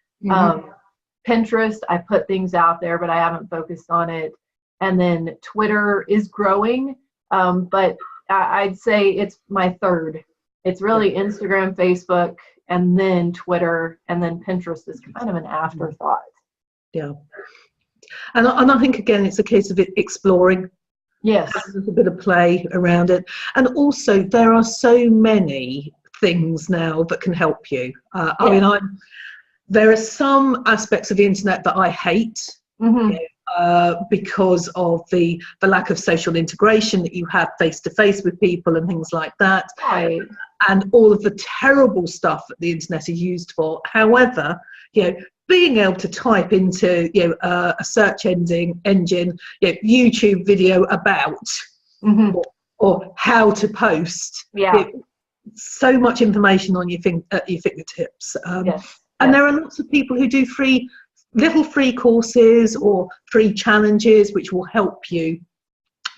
Pinterest, I put things out there, but I haven't focused on it. And then Twitter is growing, but I'd say it's my third. It's really Instagram, Facebook, and then Twitter, and then Pinterest is kind of an afterthought. And I think, again, it's a case of exploring. There's a bit of play around it. And also, there are so many things now that can help you. I mean, there are some aspects of the internet that I hate. Because of the lack of social integration that you have face to face with people and things like that, Right. and all of the terrible stuff that the internet is used for. However, being able to type into a search engine, YouTube video about or how to post, so much information on your fingertips. And there are lots of people who do little free courses or free challenges which will help you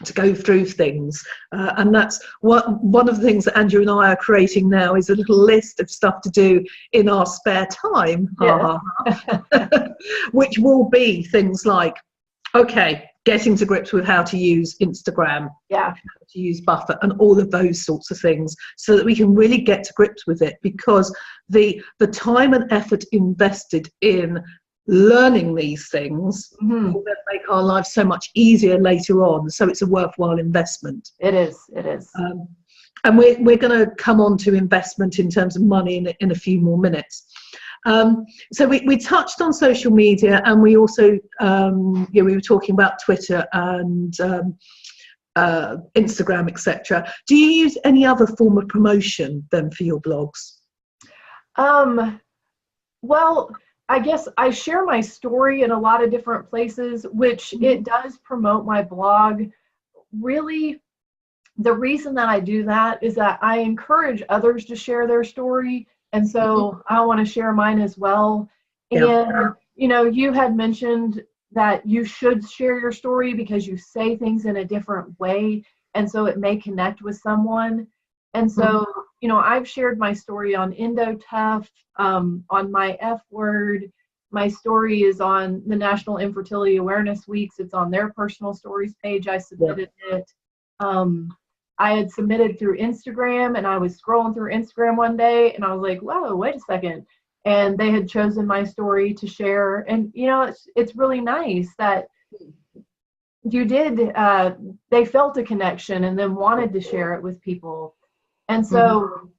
to go through things, and that's one of the things that Andrew and I are creating now, is a little list of stuff to do in our spare time, which will be things like, getting to grips with how to use Instagram, how to use Buffer, and all of those sorts of things, so that we can really get to grips with it, because the time and effort invested in learning these things will then make our lives so much easier later on. So it's a worthwhile investment. It is. And we're going to come on to investment in terms of money in a few more minutes. So we touched on social media, and we also we were talking about Twitter and Instagram, etc. Do you use any other form of promotion then for your blogs? Well, I guess I share my story in a lot of different places, which it does promote my blog. Really, the reason that I do that is that I encourage others to share their story. And so I want to share mine as well. And, you had mentioned that you should share your story because you say things in a different way. And so it may connect with someone. And so, I've shared my story on EndoTough, on My F Word. My story is on the National Infertility Awareness Weeks. It's on their personal stories page. I submitted it. I had submitted through Instagram, and I was scrolling through Instagram one day, and I was like, whoa, wait a second. And they had chosen my story to share. And, it's really nice that you did, they felt a connection and then wanted to share it with people. And so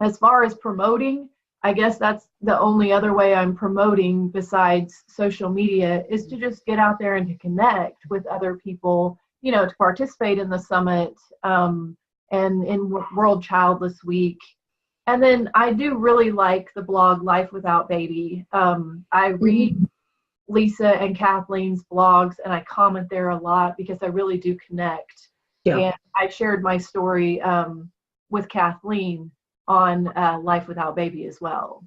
as far as promoting, I guess that's the only other way I'm promoting besides social media, is to just get out there and to connect with other people, to participate in the summit and in World Childless Week. And then I do really like the blog Life Without Baby. I read Lisa and Kathleen's blogs, and I comment there a lot because I really do connect. And I shared my story with Kathleen on Life Without Baby as well.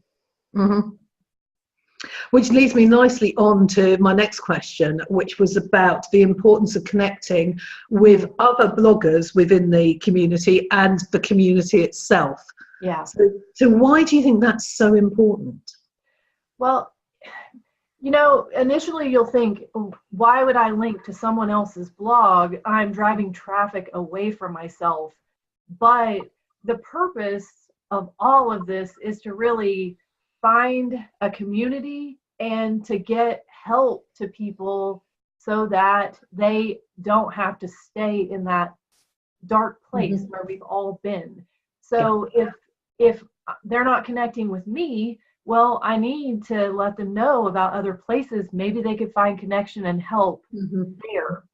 Which leads me nicely on to my next question, which was about the importance of connecting with other bloggers within the community and the community itself. So why do you think that's so important? Well, initially you'll think, why would I link to someone else's blog? I'm driving traffic away from myself. But the purpose of all of this is to really find a community and to get help to people so that they don't have to stay in that dark place where we've all been. So if they're not connecting with me, well, I need to let them know about other places. Maybe they could find connection and help there.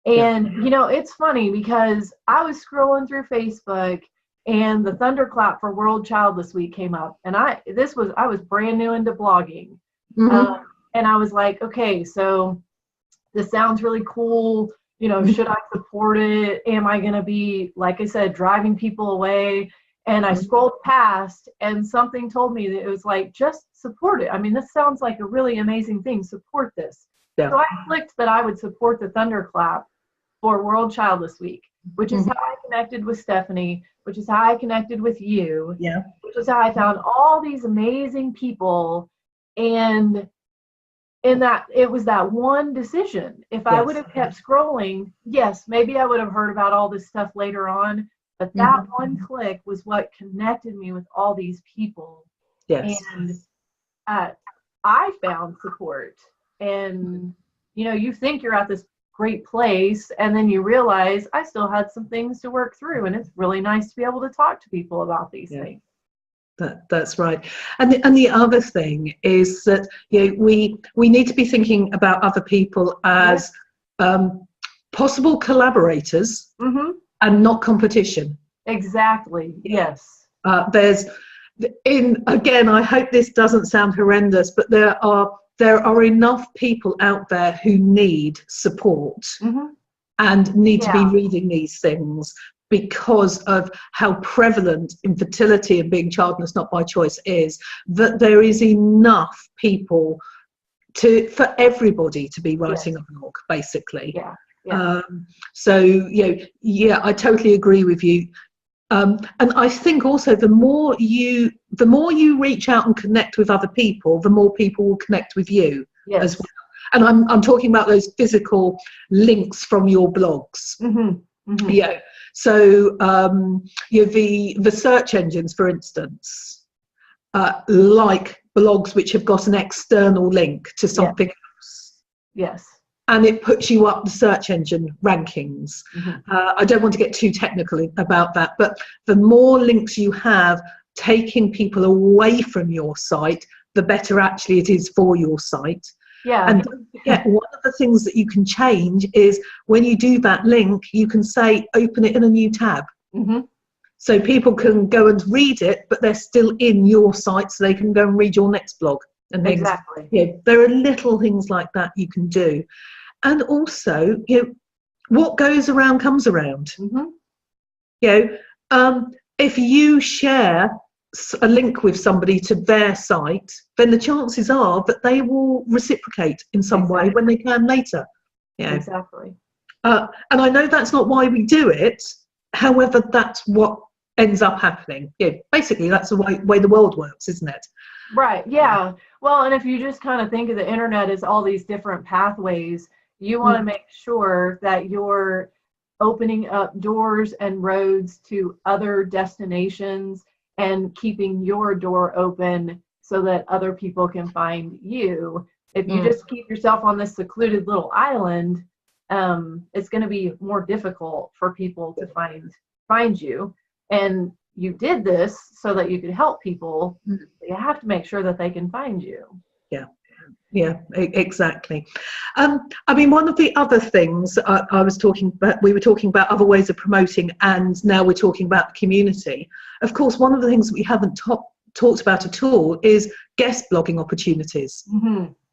And, it's funny because I was scrolling through Facebook and the thunderclap for World Childless Week came up. And I was brand new into blogging. And I was like, okay, so this sounds really cool. Should I support it? Am I going to be, like I said, driving people away? And I scrolled past and something told me that it was like, just support it. I mean, this sounds like a really amazing thing. Support this. So I clicked that I would support the thunderclap for World Childless Week, which is how I connected with Stephanie, which is how I connected with you, which is how I found all these amazing people. And in that, it was that one decision. If I would have kept scrolling, maybe I would have heard about all this stuff later on. But that one click was what connected me with all these people. And I found support. And, you think you're at this great place, and then you realize I still had some things to work through. And it's really nice to be able to talk to people about these things. That's right. And the other thing is that, you know, we need to be thinking about other people as possible collaborators and not competition. Exactly. Yes. Again, I hope this doesn't sound horrendous, but there are enough people out there who need support and need to be reading these things, because of how prevalent infertility and being childless not by choice is, that there is enough people for everybody to be writing a blog, basically. So, you know, I totally agree with you. And I think also the more you reach out and connect with other people, the more people will connect with you as well. And I'm talking about those physical links from your blogs. Yeah. So you know, the search engines, for instance, like blogs which have got an external link to something else. Yes. And it puts you up the search engine rankings. I don't want to get too technical about that, but the more links you have taking people away from your site, the better actually it is for your site. And don't forget, one of the things that you can change is when you do that link, you can say, open it in a new tab. So people can go and read it, but they're still in your site, so they can go and read your next blog and things. Exactly. Yeah, there are little things like that you can do. And also, you know, what goes around comes around. You know, if you share a link with somebody to their site, then the chances are that they will reciprocate in some way when they can later. Yeah, exactly. And I know that's not why we do it. However, that's what ends up happening. Yeah, basically that's the way the world works, isn't it? Right. Yeah. Well, and if you just kind of think of the internet as all these different pathways, you want to make sure that you're opening up doors and roads to other destinations and keeping your door open so that other people can find you. If you just keep yourself on this secluded little island, it's going to be more difficult for people to find you. And you did this so that you could help people. You have to make sure that they can find you. Yeah, exactly. I mean, one of the other things we were talking about other ways of promoting, and now we're talking about the community. Of course, one of the things that we haven't talked about at all is guest blogging opportunities.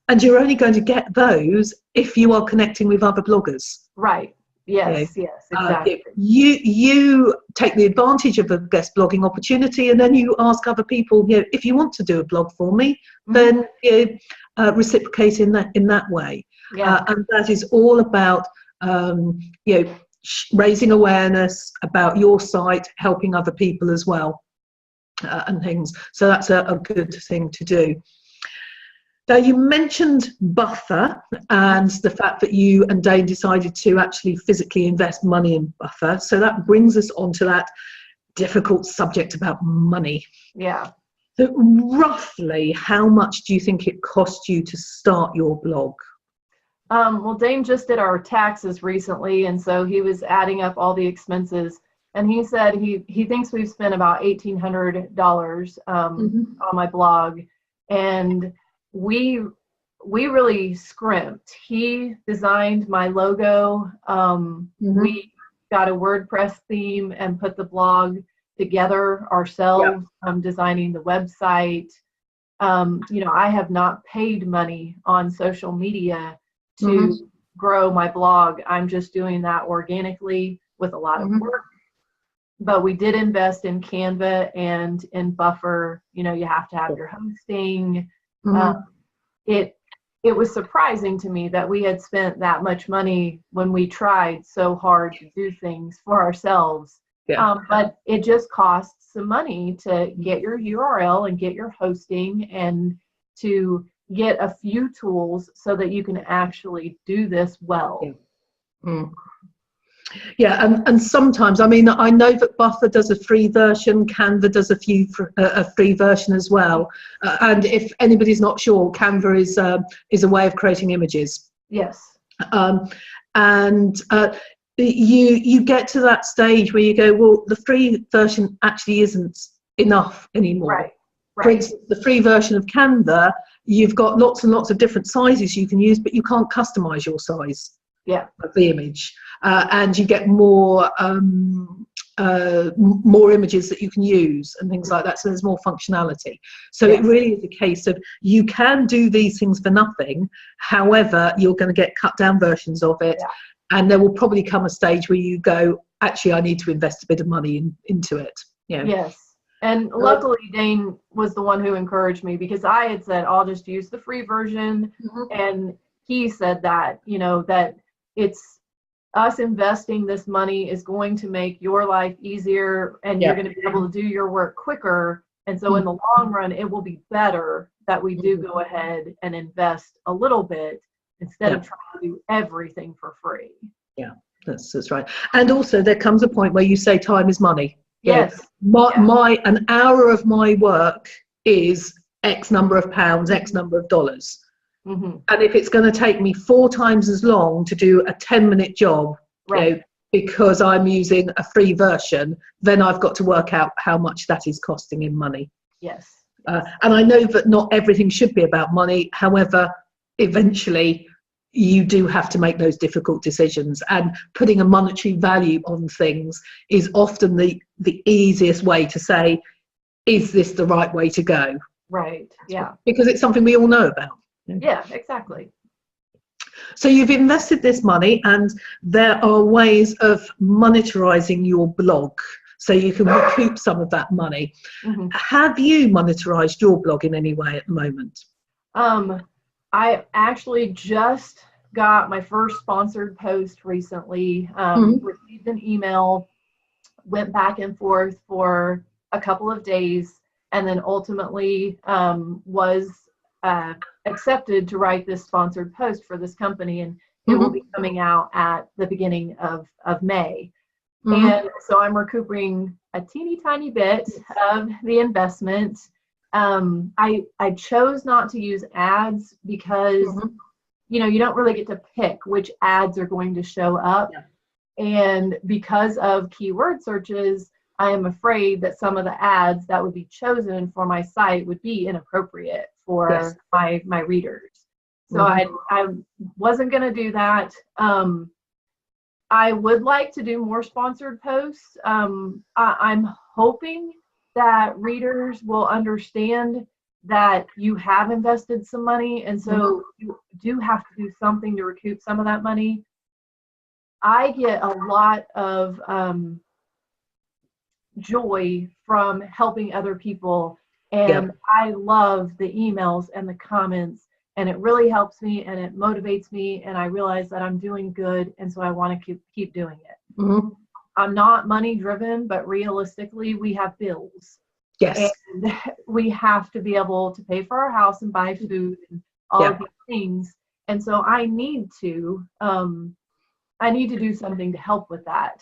And you're only going to get those if you are connecting with other bloggers. Right. Yes, exactly. You take the advantage of a guest blogging opportunity, and then you ask other people, you know, if you want to do a blog for me, then reciprocate in that way. And that is all about you know, raising awareness about your site, helping other people as well, and things. So that's a good thing to do. Now, you mentioned Buffer and the fact that you and Dane decided to actually physically invest money in Buffer. So that brings us on to that difficult subject about money. Yeah. So roughly, how much do you think it cost you to start your blog? Well, Dane just did our taxes recently, and so he was adding up all the expenses. And he said he thinks we've spent about $1,800 on my blog. And we really scrimped. He designed my logo. We got a WordPress theme and put the blog together ourselves. Designing the website. You know, I have not paid money on social media to grow my blog. I'm just doing that organically with a lot of work. But we did invest in Canva and in Buffer. You know, you have to have your hosting. It was surprising to me that we had spent that much money when we tried so hard to do things for ourselves. But it just costs some money to get your URL and get your hosting and to get a few tools so that you can actually do this well. Yeah, and sometimes, I mean, I know that Buffer does a free version, Canva does a free version as well. And if anybody's not sure, Canva is a way of creating images. Yes. And you get to that stage where you go, well, the free version actually isn't enough anymore. For instance, the free version of Canva, you've got lots and lots of different sizes you can use, but you can't customize your size of the image, and you get more images that you can use and things like that, so there's more functionality. So it really is a case of you can do these things for nothing, however you're going to get cut down versions of it, and there will probably come a stage where you go, actually I need to invest a bit of money into it. And luckily Dane was the one who encouraged me, because I had said I'll just use the free version, and he said that, you know, that it's us investing this money is going to make your life easier, and you're going to be able to do your work quicker. And so in the long run, it will be better that we do go ahead and invest a little bit instead of trying to do everything for free. Yeah, that's right. And also there comes a point where you say time is money. Yes. An hour of my work is X number of pounds, X number of dollars. And if it's going to take me 4 times as long to do a 10-minute job, you know, because I'm using a free version, then I've got to work out how much that is costing in money. Yes. And I know that not everything should be about money. However, eventually you do have to make those difficult decisions, and putting a monetary value on things is often the easiest way to say, is this the right way to go? Right. Yeah. Because it's something we all know about. Yeah, exactly. So you've invested this money, and there are ways of monetizing your blog so you can recoup some of that money. Have you monetized your blog in any way at the moment? I actually just got my first sponsored post recently, received an email, went back and forth for a couple of days, and then ultimately was accepted to write this sponsored post for this company, and it will be coming out at the beginning of May. And so I'm recouping a teeny tiny bit of the investment. I chose not to use ads because you know, you don't really get to pick which ads are going to show up, and because of keyword searches, I am afraid that some of the ads that would be chosen for my site would be inappropriate for my readers. So I wasn't going to do that. I would like to do more sponsored posts. I'm hoping that readers will understand that you have invested some money, and so you do have to do something to recoup some of that money. I get a lot of joy from helping other people, and I love the emails and the comments, and it really helps me and it motivates me, and I realize that I'm doing good, and so I want to keep doing it. I'm not money driven, but realistically we have bills. Yes. And we have to be able to pay for our house and buy food and all of these things. And so I need to do something to help with that.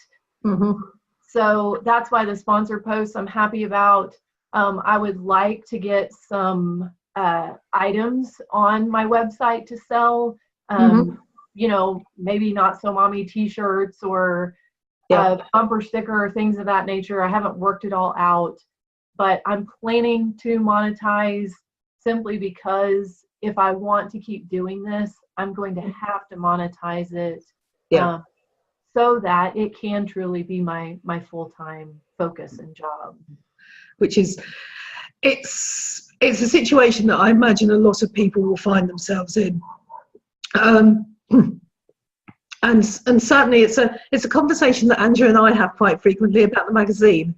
So that's why the sponsored posts I'm happy about. I would like to get some items on my website to sell. You know, maybe not so mommy t-shirts or bumper sticker or things of that nature. I haven't worked it all out. But I'm planning to monetize simply because if I want to keep doing this, I'm going to have to monetize it so that it can truly be my full-time focus and job. Which is, it's a situation that I imagine a lot of people will find themselves in. And certainly it's a conversation that Andrew and I have quite frequently about the magazine.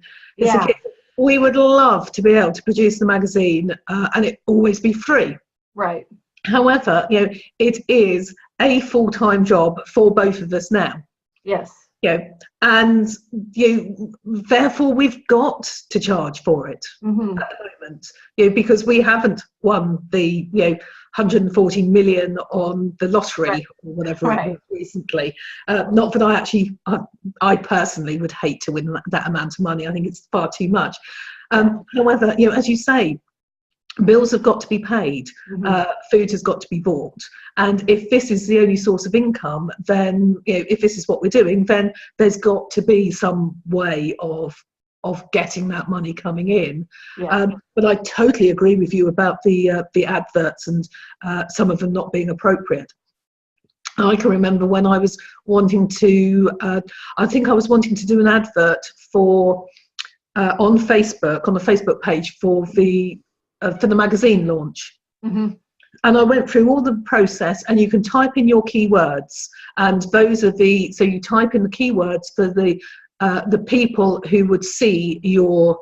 We would love to be able to produce the magazine and it always be free. Right. However, you know, it is a full-time job for both of us now. Yes. You know, and therefore we've got to charge for it at the moment. You know, because we haven't won the 140 million on the lottery or whatever it was recently. Not that I personally would hate to win that amount of money. I think it's far too much. However, you know, as you say, bills have got to be paid, food has got to be bought, and if this is the only source of income, then if this is what we're doing, then there's got to be some way of of getting that money coming in. Yeah. But I totally agree with you about the adverts and some of them not being appropriate. I can remember when I was wanting to, I think I was wanting to do an advert for on Facebook, on the Facebook page for the magazine launch. Mm-hmm. And I went through all the process, and you can type in your keywords, and those are so you type in the keywords for the people who would see your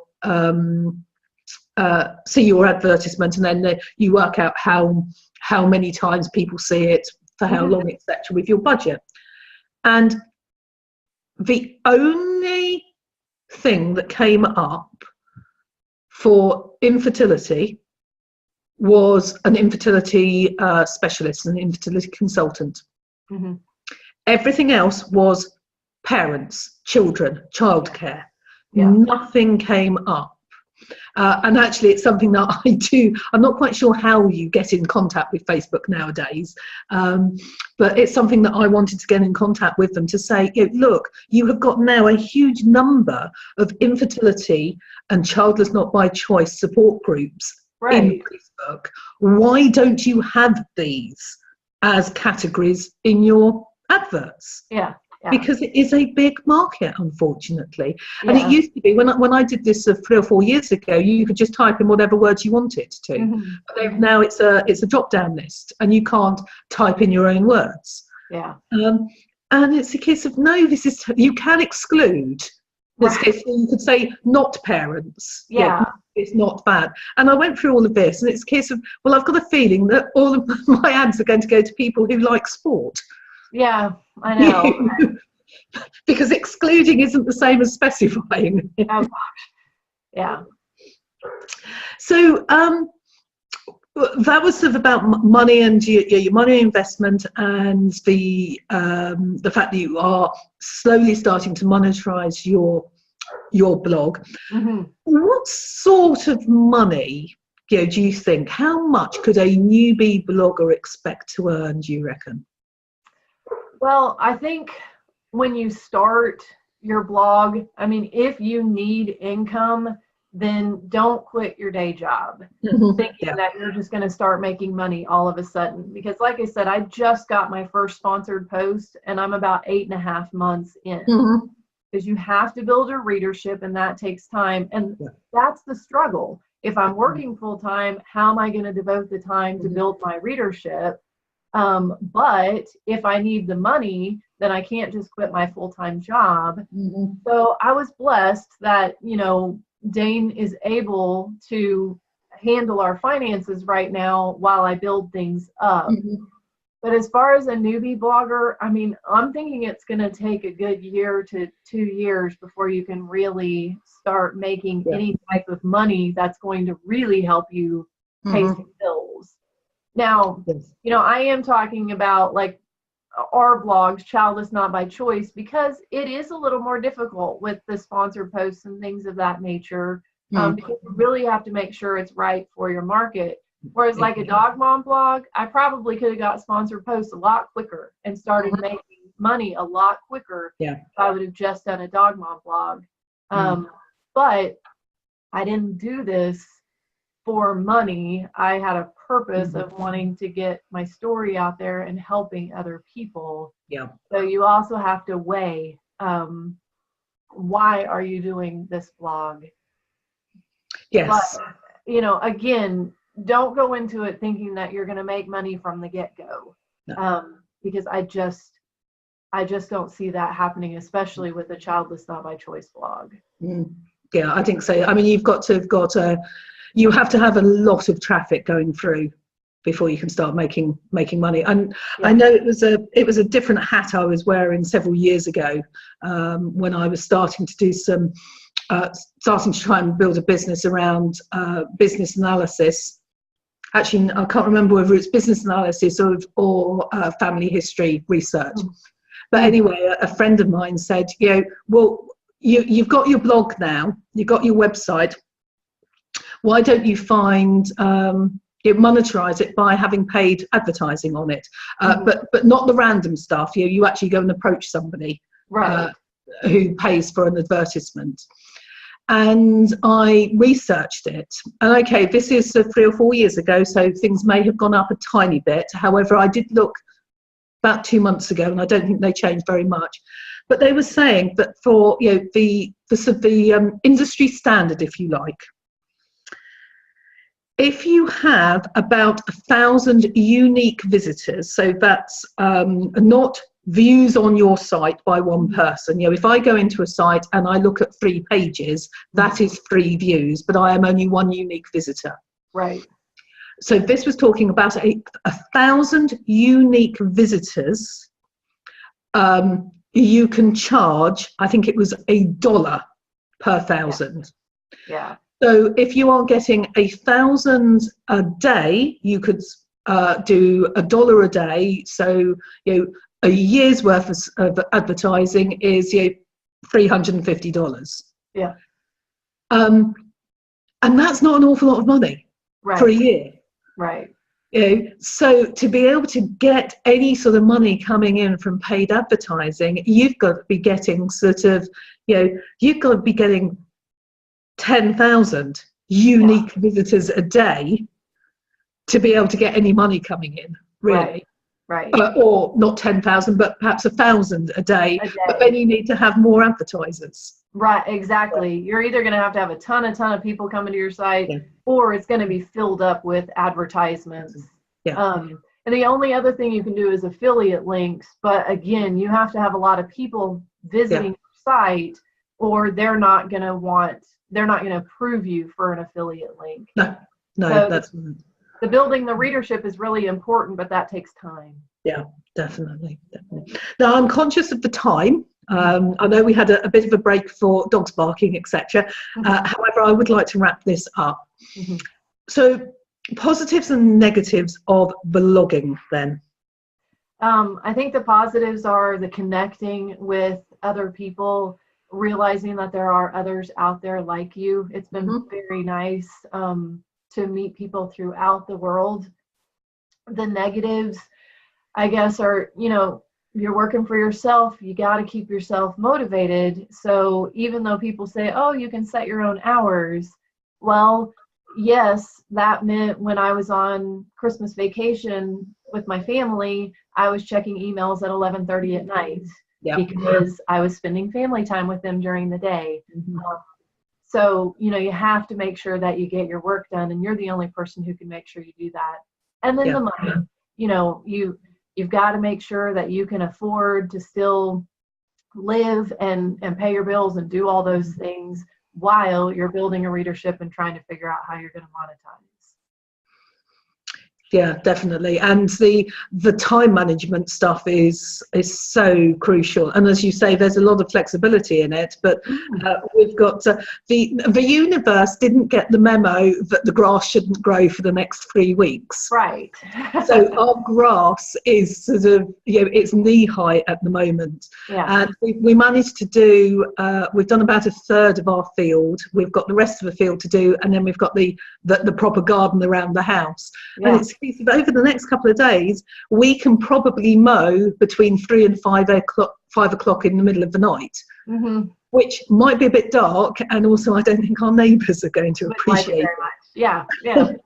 advertisement, and then you work out how many times people see it, for how long, etc., with your budget. And the only thing that came up for infertility was an infertility specialist, an infertility consultant. Mm-hmm. Everything else was parents, children, childcare. Yeah. Nothing came up. And actually, it's something that I do. I'm not quite sure how you get in contact with Facebook nowadays, but it's something that I wanted to get in contact with them to say, look, you have got now a huge number of infertility and childless not by choice support groups in Facebook. Why don't you have these as categories in your adverts? Yeah. Yeah. Because it is a big market, unfortunately. Yeah. And it used to be, when I did this 3 or 4 years ago, you could just type in whatever words you wanted to. Mm-hmm. But now it's a drop-down list, and you can't type in your own words. Yeah. And it's a case of, no, you can exclude. This case, you could say not parents. Yeah. It's not bad. And I went through all of this, and it's a case of, well, I've got a feeling that all of my ads are going to go to people who like sport. Yeah, I know. Because excluding isn't the same as specifying. Oh, gosh. Yeah. So that was sort of about money and your money investment, and the fact that you are slowly starting to monetize your blog. Mm-hmm. What sort of money do you think? How much could a newbie blogger expect to earn, do you reckon? Well, I think when you start your blog, I mean, if you need income, then don't quit your day job thinking that you're just going to start making money all of a sudden. Because like I said, I just got my first sponsored post, and I'm about 8.5 months in. Because you have to build your readership, and that takes time. And that's the struggle. If I'm working full time, how am I going to devote the time to build my readership? But if I need the money, then I can't just quit my full-time job. So I was blessed that, Dane is able to handle our finances right now while I build things up. But as far as a newbie blogger, I mean, I'm thinking it's going to take a good year to 2 years before you can really start making any type of money that's going to really help you pay some bills. Now, I am talking about like our blogs, Childless Not by Choice, because it is a little more difficult with the sponsored posts and things of that nature, because you really have to make sure it's right for your market. Whereas like a dog mom blog, I probably could have got sponsored posts a lot quicker and started making money a lot quicker if I would have just done a dog mom blog. But I didn't do this for money. I had a purpose of wanting to get my story out there and helping other people. So you also have to weigh, why are you doing this blog? But, again, don't go into it thinking that you're going to make money from the get-go. Because I just don't see that happening, especially with a Childless Not by Choice blog. Yeah, I think so. I mean, you've got to have you have to have a lot of traffic going through before you can start making money. And I know it was a different hat I was wearing several years ago, when I was starting to do starting to try and build a business around business analysis. Actually, I can't remember whether it's business analysis or family history research. But anyway, a friend of mine said, well, you've got your blog now, you've got your website. Why don't you monetize it by having paid advertising on it, but not the random stuff. You actually go and approach somebody who pays for an advertisement. and I researched it. And okay, this is 3 or 4 years ago, so things may have gone up a tiny bit. However, I did look about 2 months ago, and I don't think they changed very much. But they were saying that for the industry standard, if you like, if you have about 1,000 unique visitors, so that's not views on your site by one person. If I go into a site and I look at 3 pages, that is 3 views, but I am only one unique visitor. Right. So this was talking about 1,000 unique visitors. You can charge, I think it was $1 per 1,000. Yeah. So if you are getting 1,000 a day, you could do $1 a day. So a year's worth of advertising is $350. Yeah. And that's not an awful lot of money for a year. Right. So to be able to get any sort of money coming in from paid advertising, you've got to be getting you've got to be getting 10,000 unique visitors a day to be able to get any money coming in, really. Right. Or not 10,000, but perhaps 1,000 a day. But then you need to have more advertisers. Right, exactly. You're either going to have a ton of people coming to your site, or it's going to be filled up with advertisements. Yeah. And the only other thing you can do is affiliate links. But again, you have to have a lot of people visiting your site, or they're not going to approve you for an affiliate link. No, so that's... The building the readership is really important, but that takes time. Yeah, definitely. Now, I'm conscious of the time. I know we had a bit of a break for dogs barking, etc. However, I would like to wrap this up. So, positives and negatives of blogging, then. I think the positives are the connecting with other people, realizing that there are others out there like you. It's been very nice to meet people throughout the world. The negatives, I guess, are, you're working for yourself, you got to keep yourself motivated. So even though people say, oh, you can set your own hours, well, yes, that meant when I was on Christmas vacation with my family, I was checking emails at 11:30 at night because I was spending family time with them during the day. So, you have to make sure that you get your work done, and you're the only person who can make sure you do that. And then the money, you've got to make sure that you can afford to still live and pay your bills and do all those things while you're building a readership and trying to figure out how you're going to monetize. Yeah, definitely. And the time management stuff is so crucial. And as you say, there's a lot of flexibility in it. But we've got the universe didn't get the memo that the grass shouldn't grow for the next 3 weeks. Right. So our grass is sort of, it's knee high at the moment. Yeah. And we managed to do, we've done about 1/3 of our field. We've got the rest of the field to do. And then we've got the proper garden around the house. Yeah. And it's over the next couple of days, we can probably mow between 3 and 5 o'clock in the middle of the night, which might be a bit dark, and also I don't think our neighbours are going to appreciate it. Yeah. And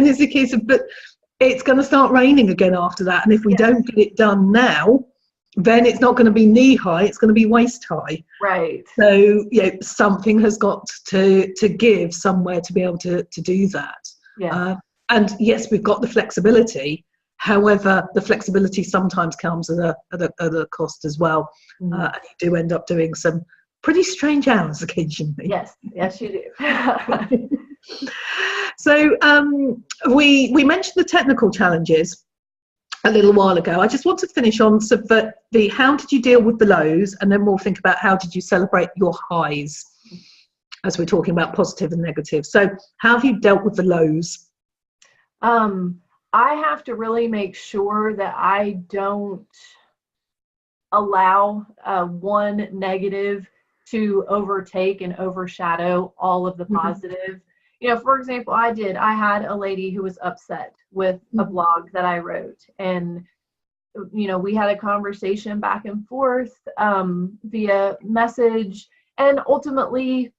it's a case of, but it's going to start raining again after that, and if we don't get it done now, then it's not going to be knee high, it's going to be waist high. Right. So something has got to give somewhere to be able to do that. Yeah. And yes, we've got the flexibility. However, the flexibility sometimes comes at a cost as well. And you do end up doing some pretty strange hours occasionally. Yes, you do. So we mentioned the technical challenges a little while ago. I just want to finish on the how did you deal with the lows, and then we'll think about how did you celebrate your highs as we're talking about positive and negative. So how have you dealt with the lows? I have to really make sure that I don't allow one negative to overtake and overshadow all of the positive. For example, I had a lady who was upset with a blog that I wrote, and we had a conversation back and forth via message, and ultimately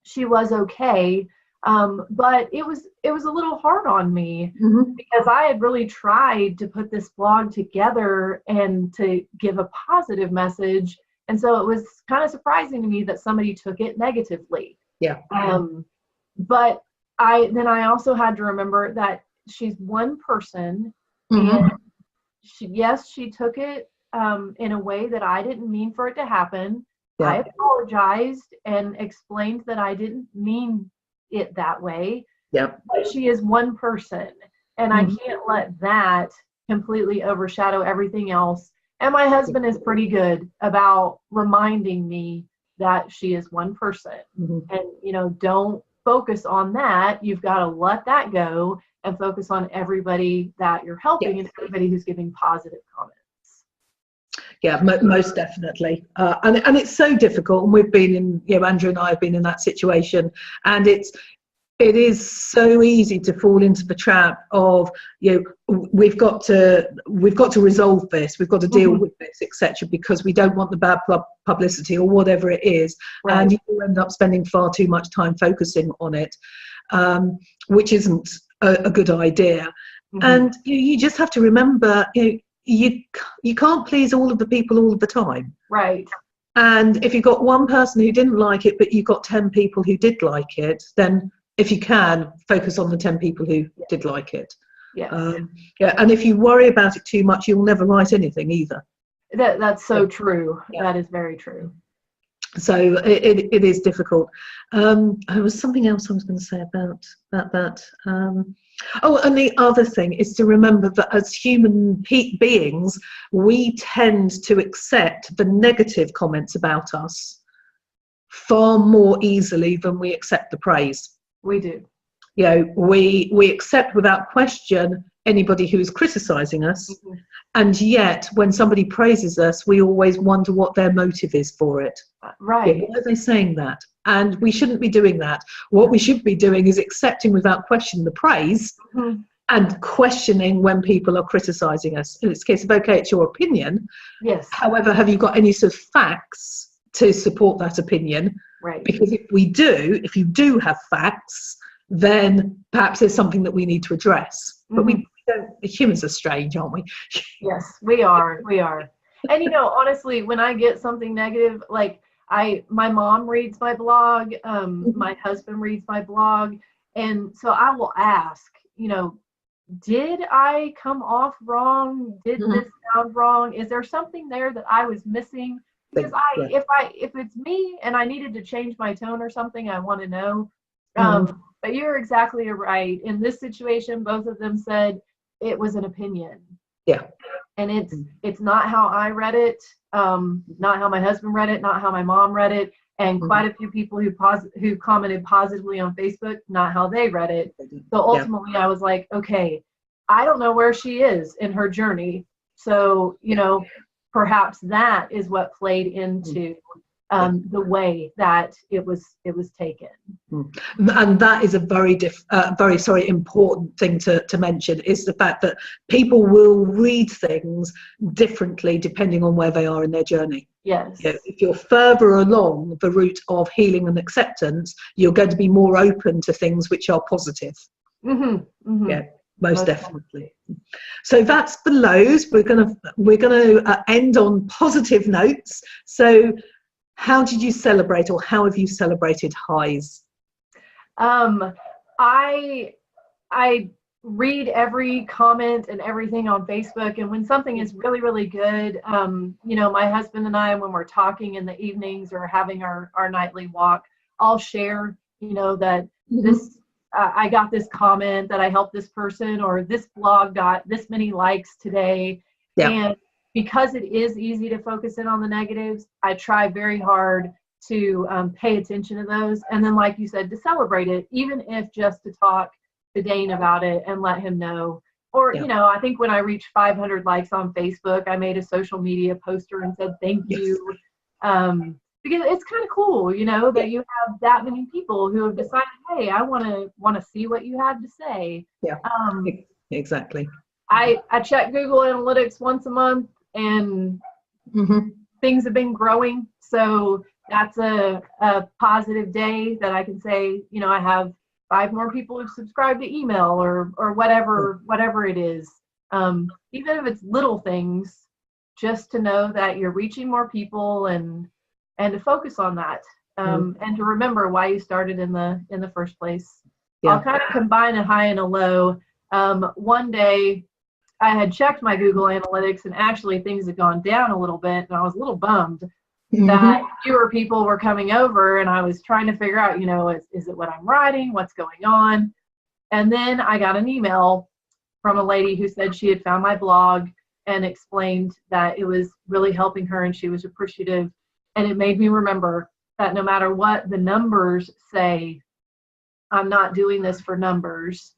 she was okay. But it was a little hard on me because I had really tried to put this blog together and to give a positive message. And so it was kind of surprising to me that somebody took it negatively. Yeah. But I also had to remember that she's one person, and she took it in a way that I didn't mean for it to happen. Yeah. I apologized and explained that I didn't mean it that way. Yep. But she is one person, and I can't let that completely overshadow everything else. And my husband is pretty good about reminding me that she is one person. And, don't focus on that. You've got to let that go and focus on everybody that you're helping and everybody who's giving positive comments. Yeah, most definitely. And it's so difficult. And we've been in, Andrew and I have been in that situation. And it is so easy to fall into the trap of, we've got to resolve this. We've got to deal with this, etc., because we don't want the bad publicity or whatever it is. Right. And you end up spending far too much time focusing on it, which isn't a good idea. And you just have to remember, you can't please all of the people all of the time. Right. And if you've got one person who didn't like it, but you've got 10 people who did like it, then if you can, focus on the 10 people who did like it. Yes. And if you worry about it too much, you'll never write anything either. That's so true. Yeah. That is very true. So it is difficult. There was something else I was going to say about that. And the other thing is to remember that as human beings, we tend to accept the negative comments about us far more easily than we accept the praise. We do. We accept without question anybody who is criticizing us. And yet when somebody praises us, we always wonder what their motive is for it. Right. Why are they saying that? And we shouldn't be doing that. What we should be doing is accepting without question the praise and questioning when people are criticizing us. In this case, okay, it's your opinion. Yes. However, have you got any sort of facts to support that opinion? Right. Because if you do have facts, then perhaps there's something that we need to address. But we don't, humans are strange, aren't we? Yes, we are. And honestly, when I get something negative, like my mom reads my blog, my husband reads my blog, and so I will ask, did I come off wrong? Did this sound wrong? Is there something there that I was missing? Because if it's me and I needed to change my tone or something, I want to know. But you're exactly right. In this situation, both of them said it was an opinion. Yeah. And it's not how I read it, not how my husband read it, not how my mom read it, and quite a few people who commented positively on Facebook, not how they read it. So ultimately, I was like, okay, I don't know where she is in her journey. So, perhaps that is what played into the way that it was taken. And that is a very important thing to mention, is the fact that people will read things differently depending on where they are in their journey. Yes. If you're further along the route of healing and acceptance, you're going to be more open to things which are positive. Yeah, most definitely. So that's the lows. We're gonna end on positive notes. So how did you celebrate, or how have you celebrated highs? I read every comment and everything on Facebook, and when something is really, really good, my husband and I, when we're talking in the evenings or having our nightly walk, I'll share, that this I got this comment, that I helped this person, or this blog got this many likes today. Yeah. And because it is easy to focus in on the negatives, I try very hard to pay attention to those. And then, like you said, to celebrate it, even if just to talk to Dane about it and let him know. Or, I think when I reached 500 likes on Facebook, I made a social media poster and said, thank you. Because it's kind of cool, that you have that many people who have decided, hey, I want to see what you have to say. Yeah, exactly. I check Google Analytics once a month, and things have been growing. So that's a positive day that I can say, you know, I have 5 more people who've subscribed to email or whatever it is. Even if it's little things, just to know that you're reaching more people and to focus on that. And to remember why you started in the first place. Yeah. I'll kind of combine a high and a low. One day I had checked my Google Analytics and actually things had gone down a little bit, and I was a little bummed that fewer people were coming over, and I was trying to figure out, you know, is it what I'm writing? What's going on? And then I got an email from a lady who said she had found my blog and explained that it was really helping her and she was appreciative. And it made me remember that no matter what the numbers say, I'm not doing this for numbers.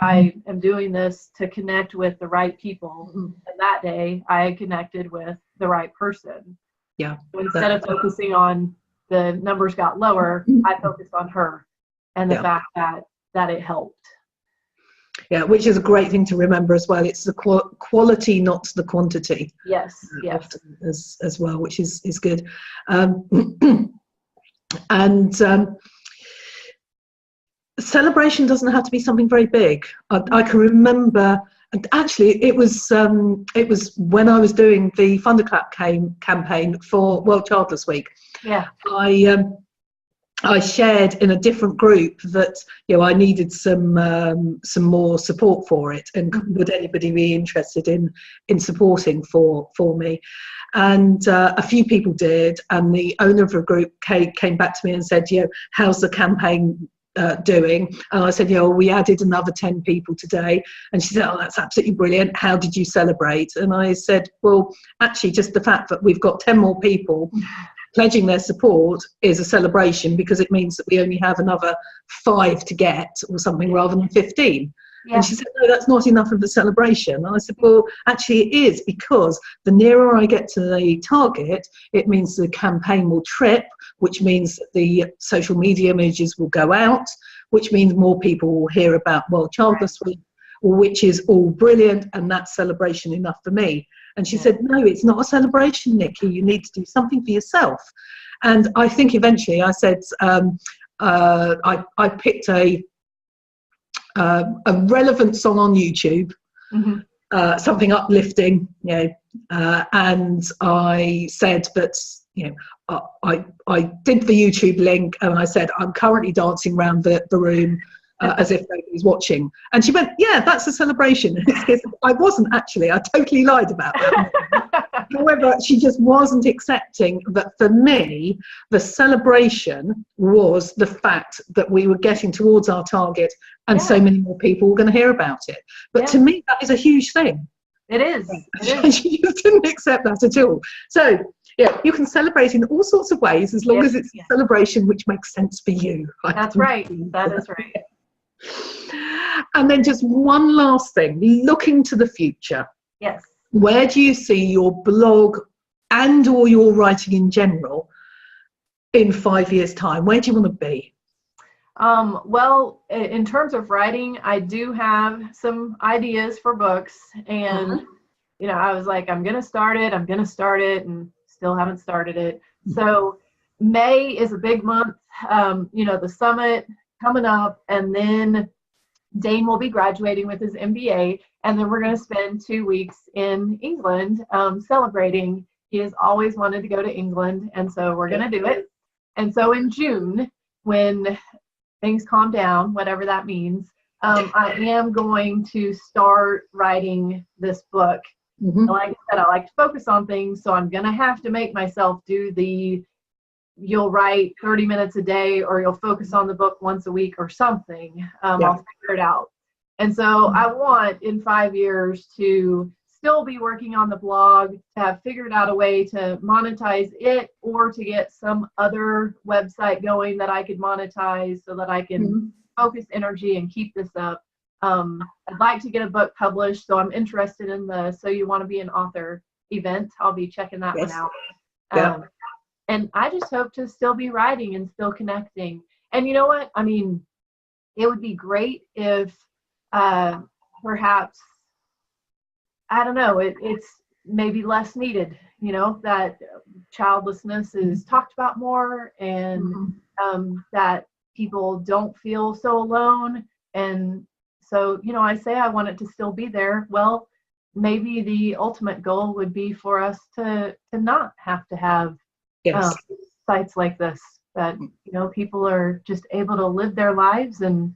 I am doing this to connect with the right people. And that day I connected with the right person. Yeah. So instead of focusing on the numbers got lower, I focused on her and the fact that it helped. Yeah, which is a great thing to remember as well. It's the quality, not the quantity. Yes, yes. As well, which is good. And celebration doesn't have to be something very big. I can remember, and actually it was when I was doing the Thunderclap campaign for World Childless Week. Yeah. I shared in a different group that, you know, I needed some more support for it, and would anybody be interested in supporting for me? And a few people did, and the owner of the group came back to me and said, you know, how's the campaign doing? And I said, you know, we added another 10 people today. And she said, oh, that's absolutely brilliant. How did you celebrate? And I said, well, actually, just the fact that we've got 10 more people pledging their support is a celebration, because it means that we only have another 5 to get or something rather than 15. Yeah. And she said, no, that's not enough of a celebration. And I said, well, actually it is, because the nearer I get to the target, it means the campaign will trip, which means that the social media images will go out, which means more people will hear about World Childless Week, which is all brilliant, and that's celebration enough for me. And she said, no, it's not a celebration, Nikki. You need to do something for yourself. And I think eventually I said, I picked a relevant song on YouTube, something uplifting, you know, and I said that, you know, I did the YouTube link, and I said, I'm currently dancing around the room as if nobody's watching. And she went, yeah, that's a celebration. I wasn't actually, I totally lied about that. However, she just wasn't accepting that for me, the celebration was the fact that we were getting towards our target, and so many more people were going to hear about it. But to me, that is a huge thing. It is. She just didn't accept that at all. So, yeah, you can celebrate in all sorts of ways, as long as it's a celebration which makes sense for you. That's right. That is right. And then just one last thing, looking to the future. Yes. Where do you see your blog and or your writing in general in 5 years' time? Where do you want to be? Well, in terms of writing, I do have some ideas for books, and you know, I was like, I'm going to start it, and still haven't started it. So May is a big month, you know, the summit coming up, and then Dane will be graduating with his MBA, and then we're going to spend 2 weeks in England celebrating. He has always wanted to go to England, and so we're going to do it. And so in June, when things calm down, whatever that means, I am going to start writing this book. Like I said, I like to focus on things, so I'm going to have to make myself do you'll write 30 minutes a day, or you'll focus on the book once a week or something. I'll figure it out. And so I want in 5 years to still be working on the blog, to have figured out a way to monetize it, or to get some other website going that I could monetize so that I can focus energy and keep this up. I'd like to get a book published, so I'm interested in the So You Want to Be an Author event. I'll be checking that one out. And I just hope to still be writing and still connecting. And you know what? I mean, it would be great if perhaps, I don't know, it's maybe less needed, you know, that childlessness is talked about more, and that people don't feel so alone. And so, you know, I say I want it to still be there. Well, maybe the ultimate goal would be for us to not have to have sites like this, that, you know, people are just able to live their lives and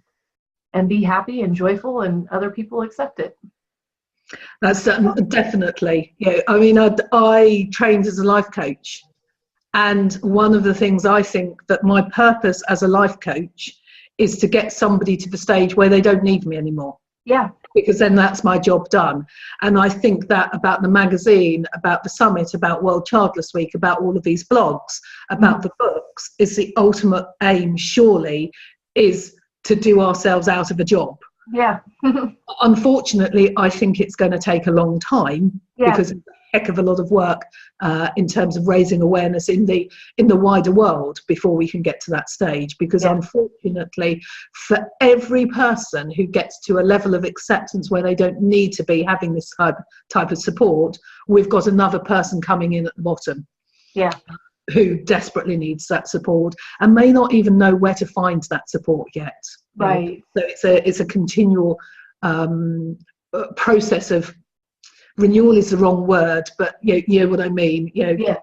be happy and joyful, and other people accept it. That's definitely, yeah. I mean, I trained as a life coach, and one of the things I think that my purpose as a life coach is to get somebody to the stage where they don't need me anymore. Yeah. Because then that's my job done. And I think that about the magazine, about the summit, about World Childless Week, about all of these blogs, about the books, is the ultimate aim, surely, is to do ourselves out of a job. Yeah. Unfortunately, I think it's going to take a long time, because it's a heck of a lot of work in terms of raising awareness in the wider world before we can get to that stage. Because unfortunately, for every person who gets to a level of acceptance where they don't need to be having this type of support, we've got another person coming in at the bottom. Yeah. Who desperately needs that support and may not even know where to find that support yet. Right. So it's a continual process of renewal is the wrong word, but you know what I mean. You know,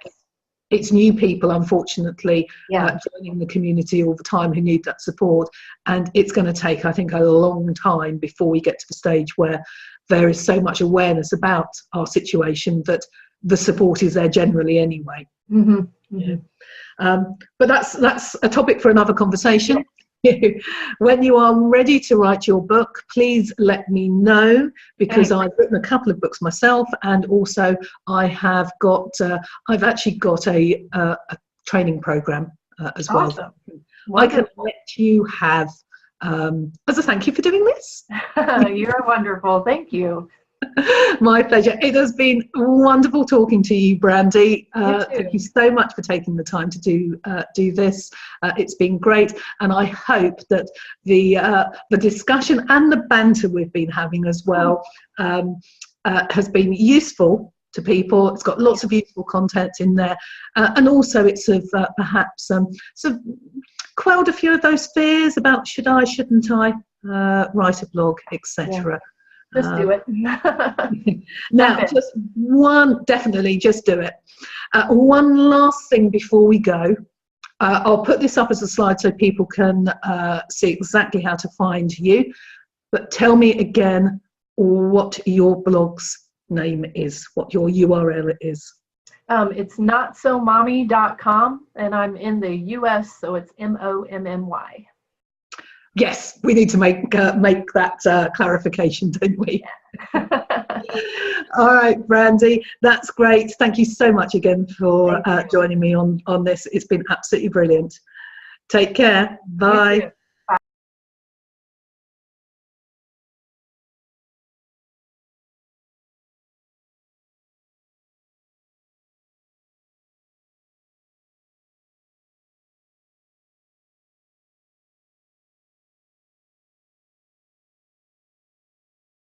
it's new people, unfortunately, joining the community all the time who need that support, and it's going to take, I think, a long time before we get to the stage where there is so much awareness about our situation that the support is there generally anyway. But that's a topic for another conversation. When you are ready to write your book, please let me know, because I've written a couple of books myself, and also I have got I've actually got a training program as well. Awesome. I can let you have as a thank you for doing this. You're wonderful. Thank you. My pleasure. It has been wonderful talking to you, Brandy. Thank you so much for taking the time to do this. It's been great, and I hope that the discussion and the banter we've been having as well has been useful to people. It's got lots of useful content in there, and also it's perhaps sort of quelled a few of those fears about should I, shouldn't I write a blog, etc. Just do it. Now, definitely just do it. One last thing before we go. I'll put this up as a slide so people can see exactly how to find you. But tell me again what your blog's name is, what your URL is. It's notsomommy.com, and I'm in the US, so it's MOMMY. Yes, we need to make that clarification, don't we? All right, Brandy, that's great. Thank you so much again for joining me on this. It's been absolutely brilliant. Take care. Bye.